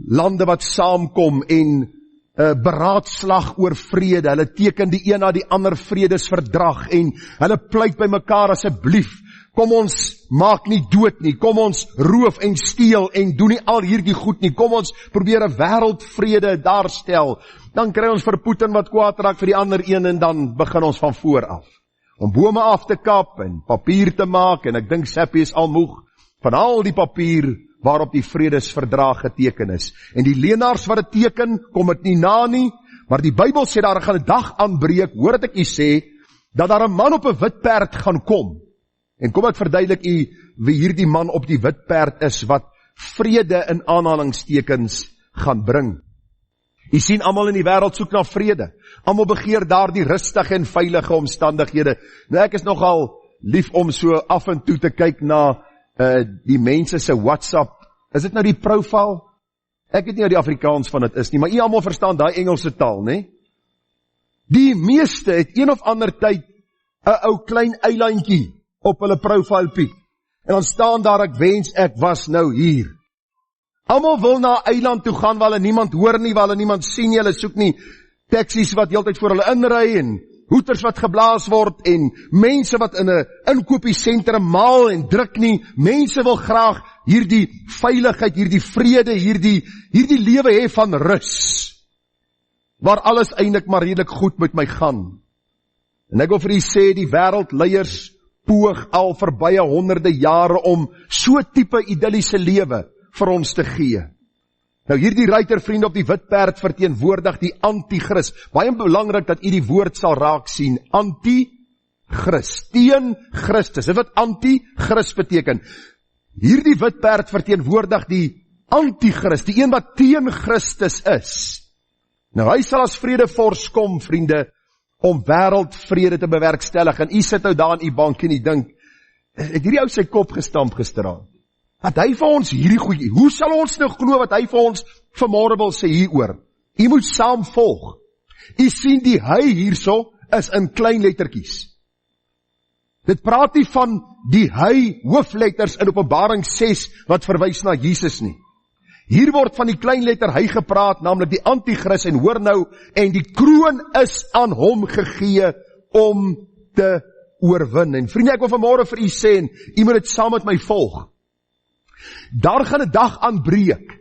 lande wat saamkom en beraadslag oor vrede, hulle teken die een na die ander vredesverdrag en hulle pleit by mekaar asseblief, kom ons maak nie dood nie, kom ons roof en steel en doen nie al hierdie goed nie, kom ons probeer 'n wêreldvrede daarstel. Dan kry ons vir Putin wat kwaad raak vir die ander een en dan begin ons van voor af. Om bome af te kap en papier te maak en ek dink Sappi is al moeg van al die papier waarop die vredesverdrag geteken is. En die leenaars wat dit teken, kom dit nie na nie, maar die Bybel sê daar gaan 'n dag aanbreek, hoor dat ek u sê, dat daar 'n man op 'n wit perd gaan kom. En kom ek verduidelik u wie hierdie man op die wit perd is, wat vrede in aanhalingstekens gaan bring. U sien, almal in die wêreld soek na vrede. Almal begeer daar die rustige en veilige omstandighede. Nou ek is nogal lief om so af en toe te kyk na die mense se WhatsApp. Is dit nou die profile? Ek weet nie wat die Afrikaans van dit is nie, maar u almal verstaan daai Engelse taal, né? Die meeste het een of ander tyd 'n ou klein eilandjie op hulle profile pic. En dan staan daar, ek wens ek was nou hier. Almal wil na 'n eiland toe gaan waar hulle niemand hoor nie, waar hulle niemand sien nie, hulle soek nie taksies wat heeltyd voor hulle inry en hoeters wat geblaas word en mense wat in 'n inkopiesentrum maal en druk nie. Mense wil graag hierdie veiligheid, hierdie vrede, hierdie lewe hê van rus, waar alles eintlik maar redelik goed met my gaan. En ek wil vir u sê, die wêreldleiers poog al vir baie honderde jare om so tipe idilliese lewe vir ons te gee. Nou hierdie ruiter, vriende, op die wit perd verteenwoordig die anti-Kris. Baie belangrik dat u die woord sal raak sien. Anti-Kris, teen Christus. Dit wat anti-Kris beteken. Hierdie wit perd verteenwoordig die anti-Kris, die een wat teen Christus is. Nou hy sal as vredevors kom, vriende, om wêreldvrede te bewerkstellig. En u sit nou daar in u bank en u dink, het hierdie ou sy kop gestamp gisteraand? Dat hy vir ons hierdie goeie, hoe sal ons nou glo wat hy vir ons vanmôre wil sê hieroor? U moet saam volg. U sien die hy hierso is in klein lettertjies. Dit praat nie van die hy hoofletters in Openbaring 6 wat verwys na Jesus nie. Hier word van die klein letter hy gepraat, naamlik die anti-Kris, en hoor nou, en die kroon is aan hom gegee om te oorwin. En vriende, ek wil vanmôre vir u sê, en u moet dit saam met my volg. Daar gaan 'n dag aanbreek,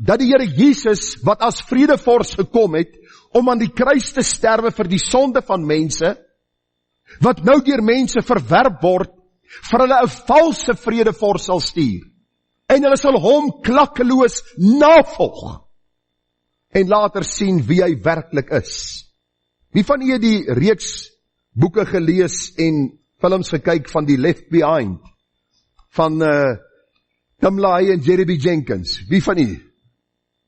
dat die Here Jesus, wat as vredevors gekom het, om aan die kruis te sterwe vir die sonde van mense, wat nou deur mense verwerp word, vir hulle 'n valse vredevors sal stuur. En hulle sal hom klakkeloos navolg, en later sien wie hy werklik is. Wie van u het die reeks boeke gelees en films gekyk van die Left Behind, van Tim LaHaye en Jerry B. Jenkins? Wie van u?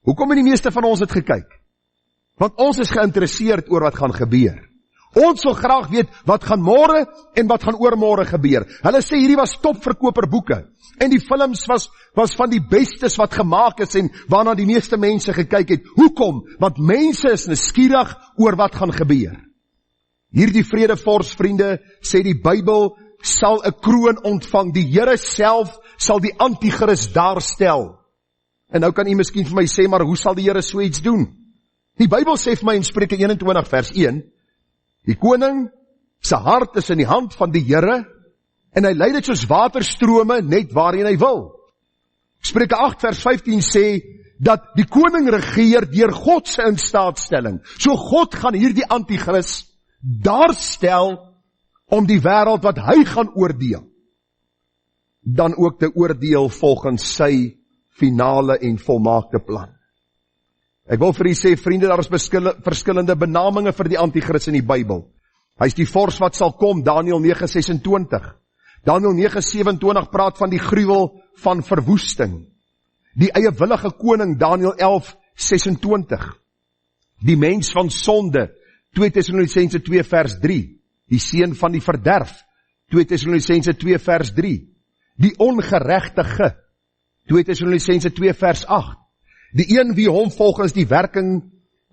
Hoekom het die meeste van ons het gekyk? Want ons is geïnteresseerd oor wat gaan gebeur. Ons wil graag weet wat gaan môre en wat gaan oormôre gebeur. Hulle sê hierdie was topverkoper boeke. En die films was van die bestes wat gemaak is en waarna die meeste mense gekyk het. Hoekom? Want mense is nuuskierig oor wat gaan gebeur. Hierdie vredevors, vriende, sê die Bybel, sal 'n kroon ontvang. Die Here self sal die anti-Kris daarstel. En nou kan u miskien vir my sê, maar hoe sal die Here so iets doen? Die Bybel sê vir my in Spreuke 21 vers 1, die koning se hart is in die hand van die Here, en hy lei dit soos waterstrome net waarheen hy wil. Spreuke 8 vers 15 sê, dat die koning regeer deur God se instaatstelling. So God gaan hierdie anti-kris daarstel, om die wêreld wat hy gaan oordeel, dan ook te oordeel volgens sy finale en volmaakte plan. Ek wil vir u sê, vriende, daar is verskillende benamings vir die anti-kris in die Bybel. Hy is die vors wat sal kom, Daniël 9:26. Daniël 9:27 praat van die gruwel van verwoesting. Die eiewillige koning, Daniël 11:26. Die mens van sonde, 2 Tessalonisense 2 vers 3. Die seun van die verderf, 2 Tessalonisense 2 vers 3. Die ongeregtige, 2 Tessalonisense 2 vers 8. Die een wie hom volgens die werking,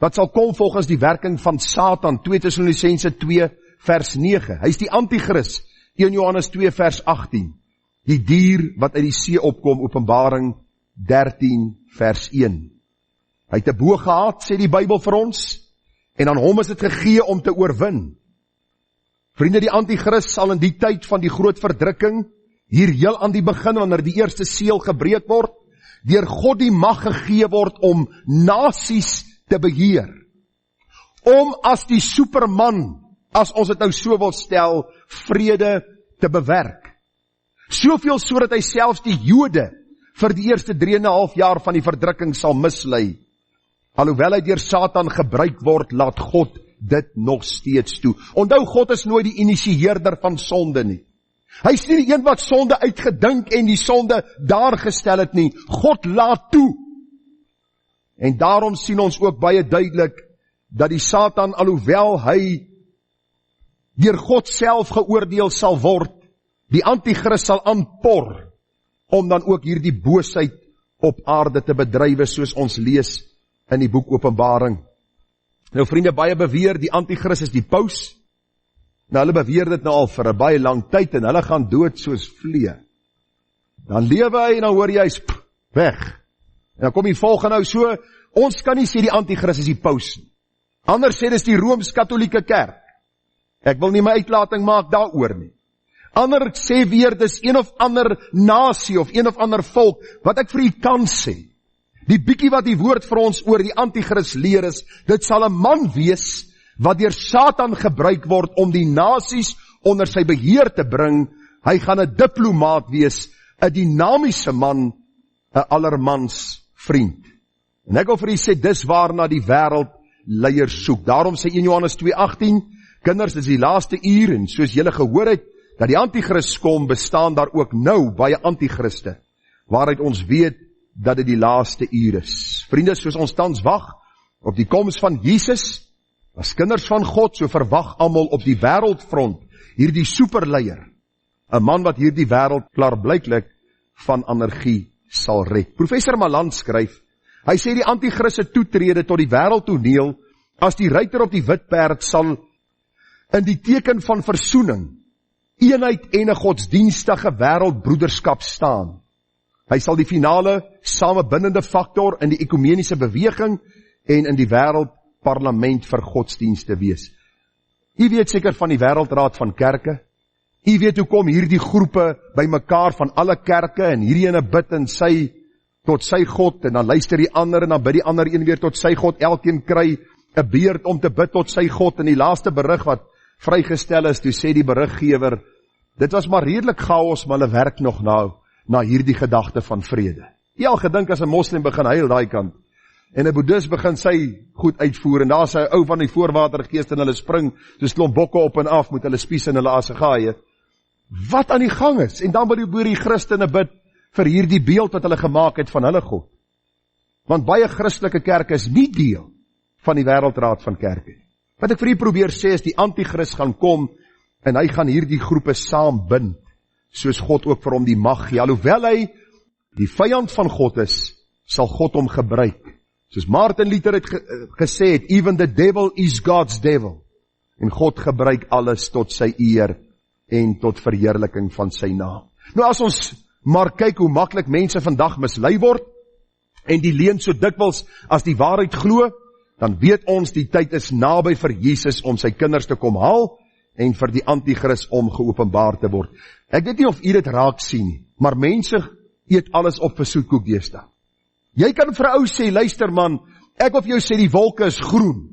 wat sal kom volgens die werking van Satan, 2 Tessalonisense 2 vers 9. Hy is die anti-kris, 1 Johannes 2 vers 18. Die dier wat uit die see opkom, Openbaring 13 vers 1. Hy het 'n boog gehad, sê die Bybel vir ons, en aan hom is dit gegee om te oorwin. Vriende, die anti-kris sal in die tyd van die groot verdrukking, hier heel aan die begin, wanneer die eerste seël gebreek word, deur God die mag gegee word om nasies te beheer. Om as die superman, as ons dit nou so wil stel, vrede te bewerk. Soveel sodat hy selfs die Jode vir die eerste 3,5 jaar van die verdrukking sal mislei. Alhoewel hy deur Satan gebruik word, laat God dit nog steeds toe. Onthou, God is nooit die initieerder van sonde nie. Hy is nie die een wat sonde uitgedink en die sonde daar gestel het nie. God laat toe. En daarom sien ons ook baie duidelik, dat die Satan, alhoewel hy deur God self geoordeel sal word, die anti-kris sal aanpor, om dan ook hierdie boosheid op aarde te bedrywe, soos ons lees in die boek Openbaring. Nou vriende, baie beweer, die anti-kris is die paus. Nou hulle beweer dit nou al vir 'n baie lang tyd, en hulle gaan dood soos vlee. Dan lewe hy, en dan hoor jy, hy's weg. En dan kom die volgende nou so, ons kan nie sê die anti-kris is die paus nie. Anders sê dis die Rooms-Katolieke Kerk. Ek wil nie my uitlating maak daaroor nie. Ander sê weer, dis een of ander nasie, of een of ander volk, wat ek vir u kan sê. Die bietjie wat die woord vir ons oor die anti-kris leer is, dit sal 'n man wees, wat deur Satan gebruik word om die nasies onder sy beheer te bring. Hy gaan 'n diplomaat wees, 'n dinamiese man, 'n allermans vriend. En ek wil vir u sê, dis waarna die wêreld leiers soek. Daarom sê 1 Johannes 2:18, kinders, dis die laaste uur, en soos julle gehoor het, dat die anti-kris kom, bestaan daar ook nou baie anti-kriste, waaruit ons weet, dat dit die laaste uur is. Vriende, soos ons tans wag op die koms van Jesus, as kinders van God, so verwag almal op die wêreldfront hierdie superleier, 'n man wat hierdie wêreld klaarblyklik van anargie sal red. Professor Malan skryf, hy sê die anti-kris se toetrede tot die wêreldtoneel as die ruiter op die wit perd sal in die teken van versoening, eenheid en 'n godsdienstige wêreldbroederskap staan. Hy sal die finale samebindende faktor in die ekumeniese beweging en in die wêreldparlement vir godsdienste wees. U weet seker van die wêreldraad van kerke. U weet hoe kom hierdie groepe bymekaar van alle kerke, en hierdie ene bid en sy tot sy God, en dan luister die ander, en dan bid die ander een weer tot sy God. Elkeen kry 'n beurt om te bid tot sy God. En die laaste berig wat vrygestel is, toe sê die beriggewer, dit was maar redelik chaos, maar hulle werk nog na hierdie gedagte van vrede. Jy al gedink as 'n moslim begin huil daai kant, en 'n boeddhis begin sy goed uitvoer, en daar is 'n ou van die voorwatergees, en hulle spring soos klomp bokke op en af met hulle spies en hulle assegaaie. Wat aan die gang is? En dan wil die Christene bid vir hierdie beeld wat hulle gemaak het van hulle God. Want baie Christelike kerke is nie deel van die wêreldraad van kerke. Wat ek vir u probeer sê is, die anti-kris gaan kom, en hy gaan hierdie groepe saambind, soos God ook vir hom die mag gee. Alhoewel hy die vyand van God is, sal God hom gebruik. Soos Martin Luther het gesê het, even the devil is God's devil. En God gebruik alles tot sy eer en tot verheerliking van sy naam. Nou as ons maar kyk hoe maklik mense vandag mislei word, en die leuen so dikwels as die waarheid glo, dan weet ons die tyd is naby vir Jesus om sy kinders te kom haal, en vir die antichrist om geopenbaar te word. Ek weet nie of u dit raak sien nie, maar mense eet alles op vir soetkoek deesdae. Jy kan vir 'n ou sê, luister man, ek wil vir jou sê die wolke is groen.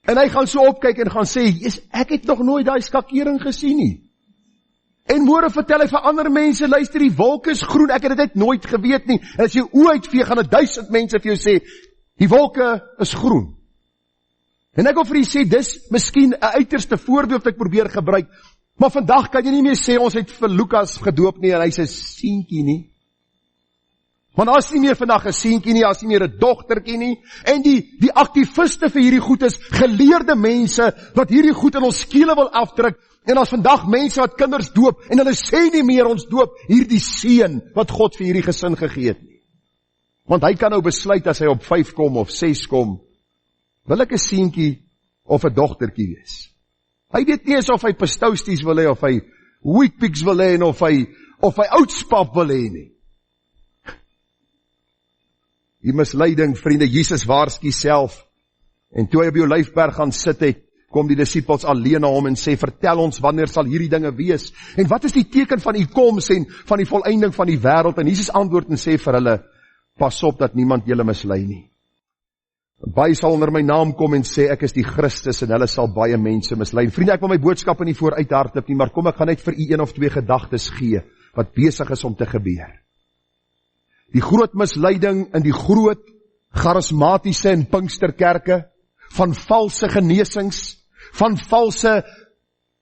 En hy gaan so opkyk en gaan sê, ek het nog nooit daai skakering gesien nie. En môre vertel hy vir ander mense, luister, die wolke is groen, ek het dit nooit geweet nie. En as jy oë uitvee, gaan 1000 mense vir jou sê, die wolke is groen. En ek wil vir u sê, dis miskien 'n uiterste voorbeeld wat ek probeer gebruik, maar vandag kan jy nie meer sê, ons het vir Lukas gedoop nie, en hy's 'n seentjie nie. Want daar is nie meer vandag 'n seentjie nie, daar is nie meer 'n dogtertjie nie, en die aktiviste vir hierdie goed is geleerde mense, wat hierdie goed in ons skele wil afdruk, en as vandag mense wat kinders doop, en hulle sê nie meer ons doop, hierdie seun, wat God vir hierdie gesin gegee het nie. Want hy kan nou besluit, as hy op 5 kom, of 6 kom, wil ek 'n seentjie of 'n dogtertjie wees. Hy weet nie eens of hy pastousties wil hê, of hy Weet-Bix wil hê, en of hy oudspap wil hê nie. Die misleiding, vriende, Jesus waarsku self, en toe hy op die Olyfberg gaan sit het, kom die disippels alleen na hom en sê, vertel ons, wanneer sal hierdie dinge wees? En wat is die teken van u koms en van die volëinding van die wêreld? En Jesus antwoord en sê vir hulle, pas op dat niemand julle mislei nie. Baie sal onder my naam kom en sê, ek is die Christus, en hulle sal baie mense mislei. Vriende, ek wil my boodskappe nie vooruit hardloop nie, maar kom ek gaan net vir u 1 of 2 gedagtes gee, wat besig is om te gebeur. Die groot misleiding in die groot, charismatiese en Pinksterkerke, van valse genesings, van valse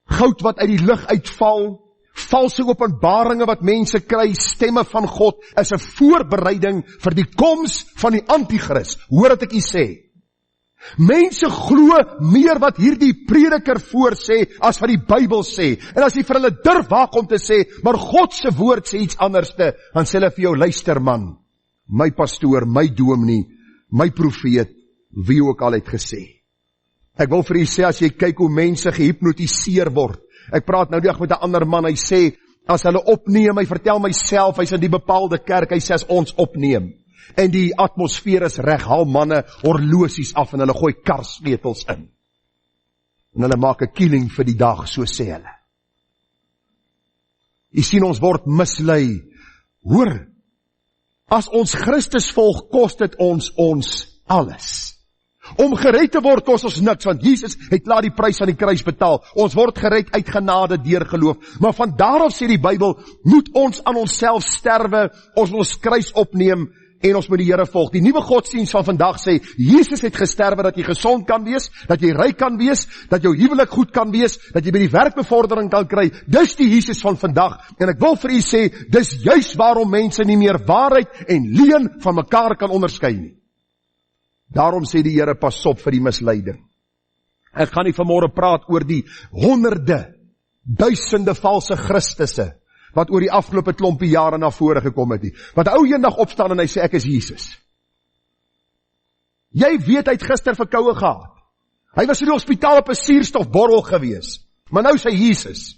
goud wat uit die lug uitval, valse openbaringe wat mense kry, stemme van God, is 'n voorbereiding vir die koms van die antichrist. Hoor wat ek u sê. Mense glo meer wat hierdie prediker voorsê, as wat die Bybel sê. En as jy vir hulle durf waag om te sê, maar God se woord sê iets anderste, dan sê hulle vir jou, luister man, my pastoor, my dominee, my profeet, wie ook al het gesê. Ek wil vir u sê, as jy kyk hoe mense gehipnotiseer word, ek praat nou die dag met 'n ander man, hy sê, as hulle opneem, hy vertel myself, hy's in die bepaalde kerk, hy sê, as ons opneem, en die atmosfeer is reg, haal manne horlosies af, en hulle gooi karsleutels in. En hulle maak 'n killing vir die dag, so sê hulle. Jy sien, ons word mislei. Hoor, as ons Christus volg, kos dit ons alles. Om gered te word kos ons niks, want Jesus het klaar die prys aan die kruis betaal. Ons word gered uit genade deur geloof. Maar van daarop sê die Bybel, moet ons aan onsself sterwe, ons moet ons kruis opneem, en ons moet die Here volg. Die nuwe godsdienst van vandag sê, Jesus het gesterwe dat jy gesond kan wees, dat jy ryk kan wees, dat jou huwelik goed kan wees, dat jy by die werkbevordering kan kry. Dis die Jesus van vandag. En ek wil vir u sê, dis juis waarom mense nie meer waarheid en leuen van mekaar kan onderskei nie. Daarom sê die Here, pas op vir die misleiding. Ek gaan nie vanmôre praat oor die honderde, duisende valse Christusse, wat oor die afgelope klompie jare na vore gekom het nie. Wat ou eendag opstaan en hy sê, ek is Jesus. Jy weet, hy het gister verkoue gehad. Hy was in die hospitaal op 'n suurstofborrel gewees. Maar nou sê Jesus.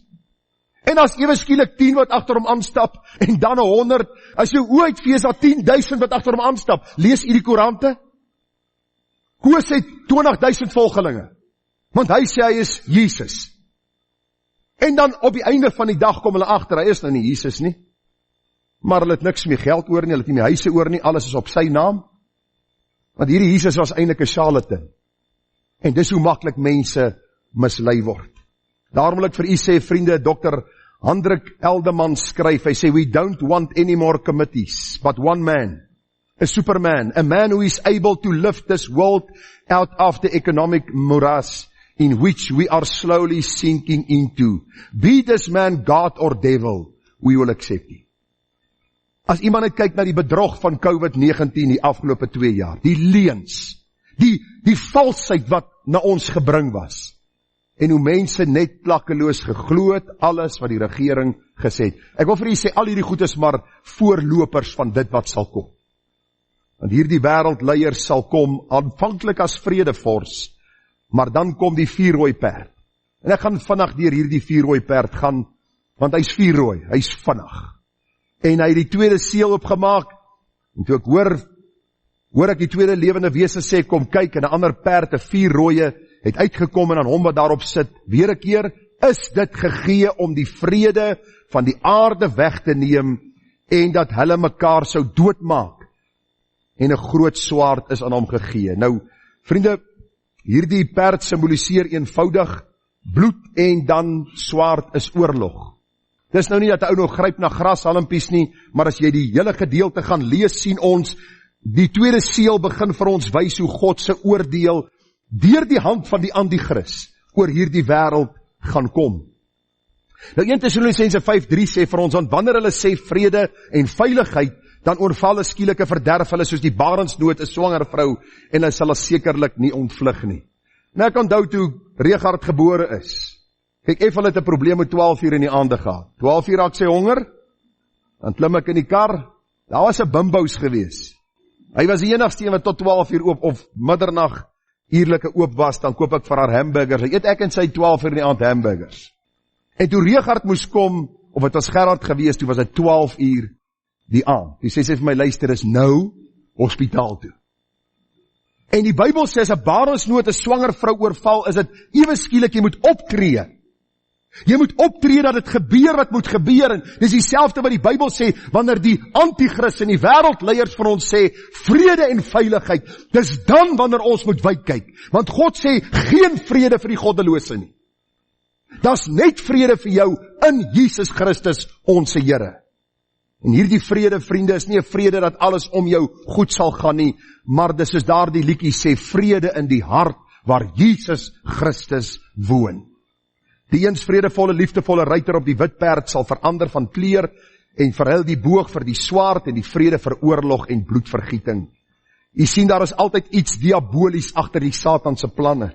En as ewe skielik 10 wat agter hom aanstap, en dan 100, as jy ooit fees dat 10.000 wat agter hom aanstap, lees u die koerante? Koos het 20.000 volgelinge, want hy sê hy is Jesus. En dan op die einde van die dag kom hulle agter, hy is nou nie Jesus nie, maar hulle het niks meer geld oor nie, hulle het nie meer huise oor nie, alles is op sy naam, want hierdie Jesus was eintlik 'n charlatan. En dis hoe maklik mense mislei word. Daarom wil ek vir u sê, vriende, Dr. Hendrik Eldeman skryf, hy sê, we don't want any more committees, but one man, a superman, a man who is able to lift this world out of the economic morass in which we are slowly sinking into. Be this man God or devil, we will accept him. As iemand net kyk na die bedrog van COVID-19 die afgelope 2 jaar, die leuns, die valsheid wat na ons gebring was, en hoe mense net klakkeloos geglo het, alles wat die regering gesê het. Ek wil vir u sê, al hierdie goed is maar voorlopers van dit wat sal kom. Want hierdie wêreldleiers sal kom, aanvanklik as vredevors, maar dan kom die vuurrooi perd. En ek gaan vinnig deur hierdie vuurrooi perd gaan, want hy's vuurrooi, hy's vinnig. En hy het die tweede seël opgemaak, En toe ek hoor ek die tweede lewende wese sê, kom kyk, en 'n ander perd, 'n 4 rooie, het uitgekom en aan hom wat daarop sit, weer 'n keer, is dit gegee om die vrede van die aarde weg te neem, en dat hulle mekaar sou doodmaak, en 'n groot swaard is aan hom gegee. Nou, vriende, hierdie perd simboliseer eenvoudig bloed en dan swaard is oorlog. Dis nou nie dat 'n ou nog gryp na grashalmpies nie, maar as jy die hele gedeelte gaan lees, sien ons, die tweede seël begin vir ons wys hoe God se oordeel deur die hand van die anti-kris oor hierdie wêreld gaan kom. Nou 1 Tessalonisense 5:3 sê vir ons, want wanneer hulle sê vrede en veiligheid, dan oorval 'n skielike verderf hulle soos die barensnood 'n swanger vrou, en hulle sal sekerlik nie ontvlug nie. Nou ek onthou toe Regard gebore is. Kyk, Ef het 'n probleem met 12 uur in die aande gehad. 12 uur raak sy honger, dan klim ek in die kar, daar was 'n bimbous gewees. Hy was die enigste een wat tot 12 uur oop, of middernag uurlike oop was, dan koop ek vir haar hamburgers. Hy eet ek en sy 12 uur in die aand hamburgers. En toe Regard moes kom, of het was Gerard gewees, toe was dit 12 uur die aand. Toe sê sy vir my, luister, is nou hospitaal toe. En die Bybel sê, as 'n barensnood 'n swanger vrou oorval, is dit ewe skielik, jy moet optree. Jy moet optree dat dit gebeur wat moet gebeur, en dis dieselfde wat die Bybel sê, wanneer die anti-kris en die wêreldleiers vir ons sê, vrede en veiligheid, dis dan wanneer ons moet uitkyk, want God sê, geen vrede vir die goddelose nie. Daar's net vrede vir jou in Jesus Christus, ons Here. En hierdie vrede, vriende, is nie 'n vrede dat alles om jou goed sal gaan nie, maar dis soos daardie liedjie sê, vrede in die hart, waar Jesus Christus woon. Die eens vredevolle, liefdevolle ruiter op die wit perd sal verander van kleur en verhuil die boog vir die swaard en die vrede vir oorlog en bloedvergieting. U sien, daar is altyd iets diabolies agter die Satan se planne.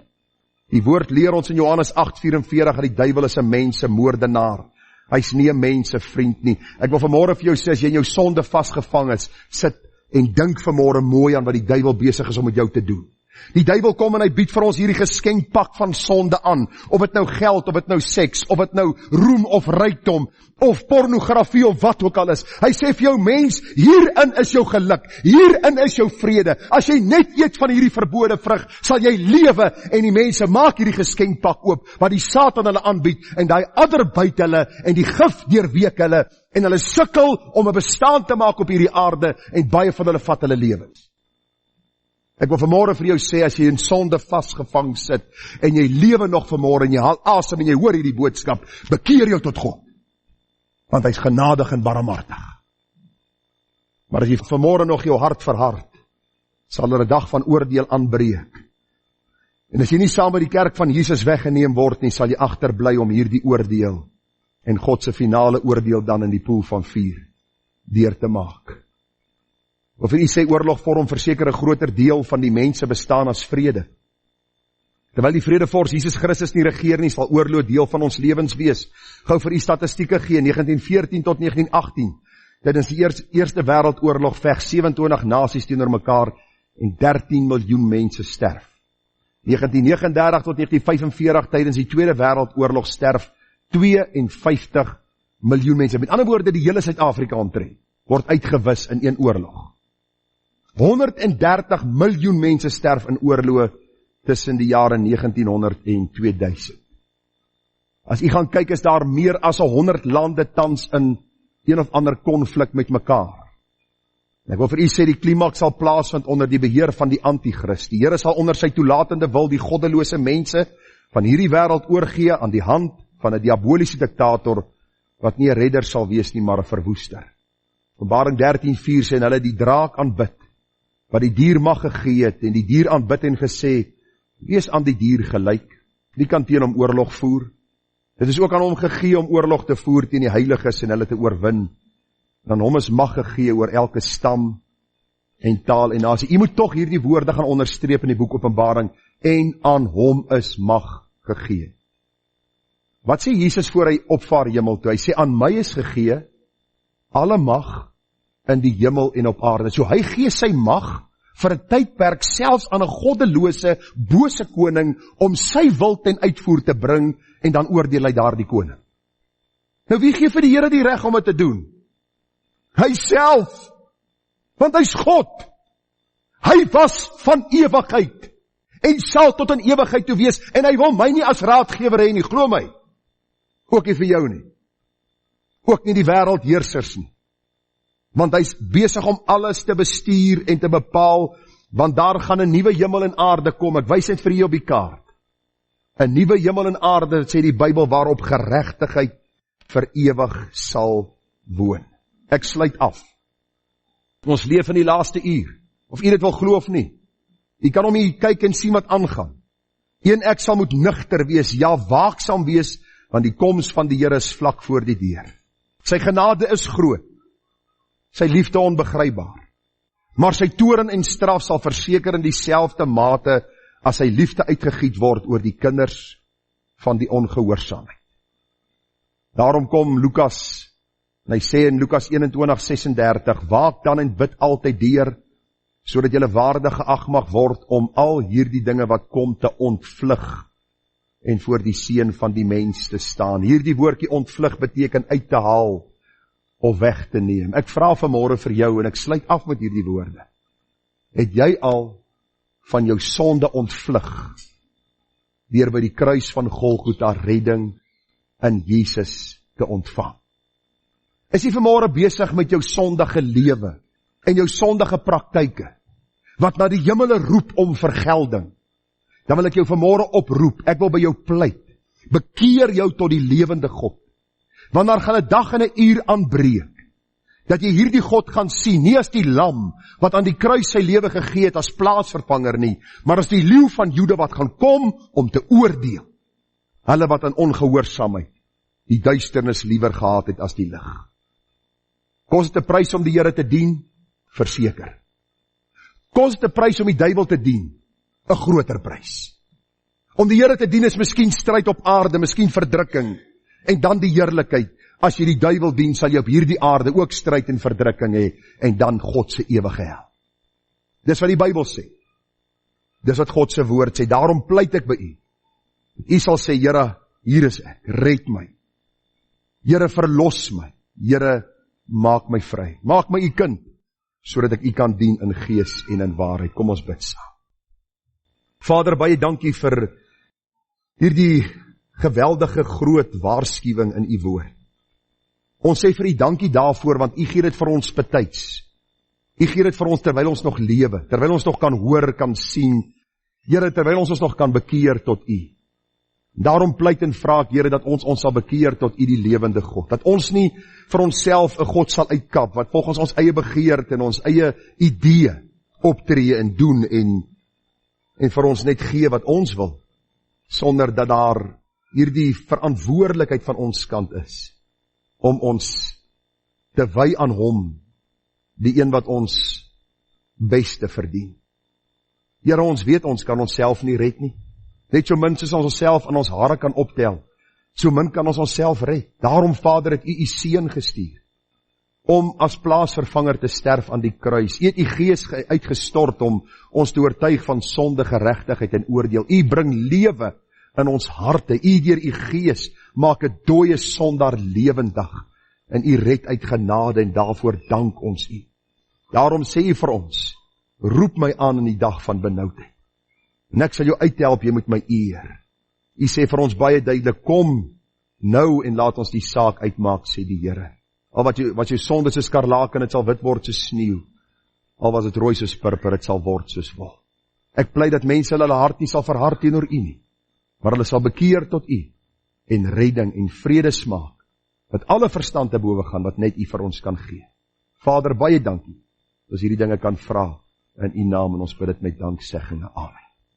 Die woord leer ons in Johannes 8:44 dat die duiwel is 'n mensemoordenaar. Hy's nie 'n mensevriend nie. Ek wil vanmôre vir jou sê, as jy in jou sonde vasgevang is, sit en dink vanmôre mooi aan wat die duiwel besig is om met jou te doen. Die duiwel kom en hy bied vir ons hierdie geskenkpak van sonde aan, of dit nou geld, of dit nou seks, of dit nou roem of rykdom, of pornografie, of wat ook al is. Hy sê vir jou, mens, hierin is jou geluk, hierin is jou vrede. As jy net eet van hierdie verbode vrug, sal jy lewe, en die mense maak hierdie geskenkpak oop, wat die Satan hulle aanbied, en die adder byt hulle, en die gif deurweek hulle, en hulle sukkel om 'n bestaan te maak op hierdie aarde, en baie van hulle vat hulle lewens. Ek wil vanmôre vir jou sê, as jy in sonde vasgevang sit, en jy lewe nog vanmôre, en jy haal asem, en jy hoor hierdie boodskap, bekeer jou tot God, want hy is genadig en barmhartig. Maar as jy vanmôre nog jou hart verhard, sal er 'n dag van oordeel aanbreek. En as jy nie saam met die kerk van Jesus weggeneem word nie, sal jy agterbly om hierdie oordeel, en God se finale oordeel dan in die poel van vuur, deur te maak. Of u sê oorlog vorm verseker 'n groter deel van die mense bestaan as vrede. Terwyl die vredevors Jesus Christus nie regeer nie, sal oorlog deel van ons lewens wees. Gou vir u statistieke gee, 1914 tot 1918, tydens die Eerste Wêreldoorlog veg 27 nasies teenoor mekaar en 13 miljoen mense sterf. 1939 tot 1945 tydens die Tweede Wêreldoorlog sterf 52 miljoen mense. Met ander woorde, die hele Suid-Afrika omtrent word uitgewis in een oorlog. 130 miljoen mense sterf in oorloë tussen die jare 1900 en 2000. As u gaan kyk, is daar meer as 100 lande tans in een of ander konflik met mekaar. Ek wil vir u sê, die klimaks sal plaasvind onder die beheer van die anti-kris. Die Here sal onder sy toelatende wil die goddelose mense van hierdie wêreld oorgee aan die hand van 'n diaboliese diktator, wat nie 'n redder sal wees nie, maar 'n verwoester. Openbaring 13:4 sê, en hulle die draak aanbid, wat die dier mag gegee het, en die dier aanbid en gesê, wees aan die dier gelyk, wie kan teen hom oorlog voer? Dit is ook aan hom gegee om oorlog te voer teen die heiliges en hulle te oorwin. En aan hom is mag gegee oor elke stam en taal en nasie. U moet tog hierdie woorde gaan onderstreep in die boek Openbaring, en aan hom is mag gegee. Wat sê Jesus voor hy opvaar hemel toe? Hy sê, aan my is gegee alle mag in die hemel en op aarde. So hy gee sy mag vir 'n tydperk selfs aan 'n goddelose, bose koning om sy wil ten uitvoer te bring, en dan oordeel hy daardie koning. Nou wie gee vir die Here die reg om dit te doen? Hy self. Want hy's God. Hy was van ewigheid en sal tot in ewigheid toe wees, en hy wil my nie as raadgewer hê nie, glo my. Ook nie vir jou nie. Ook nie die wêreldheersers nie. Want hy's besig om alles te bestuur en te bepaal, want daar gaan 'n nuwe hemel en aarde kom. Ek wys dit vir jou op die kaart. 'n Nuwe hemel en aarde, sê die Bybel, waarop geregtigheid vir ewig sal woon. Ek sluit af. Ons leef in die laaste uur. Of u dit wil glo of nie. U kan om hier kyk en sien wat aangaan. Ek sal moet nugter wees, ja, waaksaam wees, want die koms van die Here is vlak voor die deur. Sy genade is groot. Sy liefde onbegrypbaar. Maar sy toorn en straf sal verseker in dieselfde mate as sy liefde uitgegiet word oor die kinders van die ongehoorsaamheid. Daarom kom Lukas, en hy sê in Lukas 21:36, waak dan en bid altyd deur, sodat julle waardig geag mag word om al hierdie dinge wat kom te ontvlug en voor die seun van die mens te staan. Hierdie woordjie ontvlug beteken uit te haal of weg te neem. Ek vra vanmôre vir jou en ek sluit af met hierdie woorde. Het jy al van jou sonde ontvlug deur by die kruis van Golgotha redding in Jesus te ontvang? Is jy vanmôre besig met jou sondige lewe en jou sondige praktyke wat na die hemele roep om vergelding? Dan wil ek jou vanmôre oproep, ek wil by jou pleit, bekeer jou tot die lewende God. Want daar gaan 'n dag en 'n uur aanbreek, dat jy hierdie God gaan sien, nie as die lam, wat aan die kruis sy lewe gegee het as plaatsvervanger nie, maar as die leeu van Juda wat gaan kom, om te oordeel, hulle wat in ongehoorsaamheid, die duisternis liewer gehad het as die lig. Kos dit 'n prys om die Here te dien? Verseker. Kos dit 'n prys om die duiwel te dien? 'n groter prys. Om die Here te dien is miskien stryd op aarde, miskien verdrukking, en dan die heerlikheid. As jy die duiwel dien, sal jy op hierdie aarde ook stryd en verdrukking hê, en dan God se ewige hel. Dis wat die Bybel sê. Dis wat God se woord sê. Daarom pleit ek by u. U sal sê, Here, hier is ek, red my. Here, verlos my. Here, maak my vry. Maak my u kind, sodat ek u kan dien in gees en in waarheid. Kom ons bid saam. Vader, baie dankie vir hierdie geweldige groot waarskuwing in u woord. Ons sê vir u dankie daarvoor, want u gee dit vir ons betyds. U gee dit vir ons terwyl ons nog lewe, terwyl ons nog kan hoor, kan sien. Here, terwyl ons nog kan bekeer tot u. Daarom pleit en vra ek, Here, dat ons sal bekeer tot u die lewende God. Dat ons nie vir onsself 'n God sal uitkap, wat volgens ons eie begeerte en ons eie idee optree en doen en vir ons net gee wat ons wil, sonder dat daar hierdie verantwoordelikheid van ons kant is, om ons te wy aan hom, die een wat ons beste verdien. Here, ons weet ons kan onsself nie red nie. Net so min soos ons onsself aan ons hare kan optel, so min kan ons onsself red. Daarom, Vader, het u seun gestuur, om as plaasvervanger te sterf aan die kruis. U het u gees uitgestort om ons te oortuig van sonde, geregtigheid en oordeel. U bring lewe in ons harte. U deur u gees maak 'n dooie sondaar lewendig. En u red uit genade en daarvoor dank ons u. Daarom sê u vir ons, roep my aan in die dag van benoudheid. En ek sal jou uithelp, jy moet my eer. U sê vir ons baie duidelik, kom nou en laat ons die saak uitmaak, sê die Here. Al wat jou sonde soos skarlaken, dit sal wit word soos sneeu. Al was dit rooi soos purper, dit sal word soos wol. Ek pleit dat mense hulle hart nie sal verhard teenoor u nie, maar hulle sal bekeer tot u en redding en vrede smaak, wat alle verstand te bowe gaan, wat net u vir ons kan gee. Vader, baie dankie, as hierdie dinge kan vra in u naam, en ons bid dit met danksegging. Amen.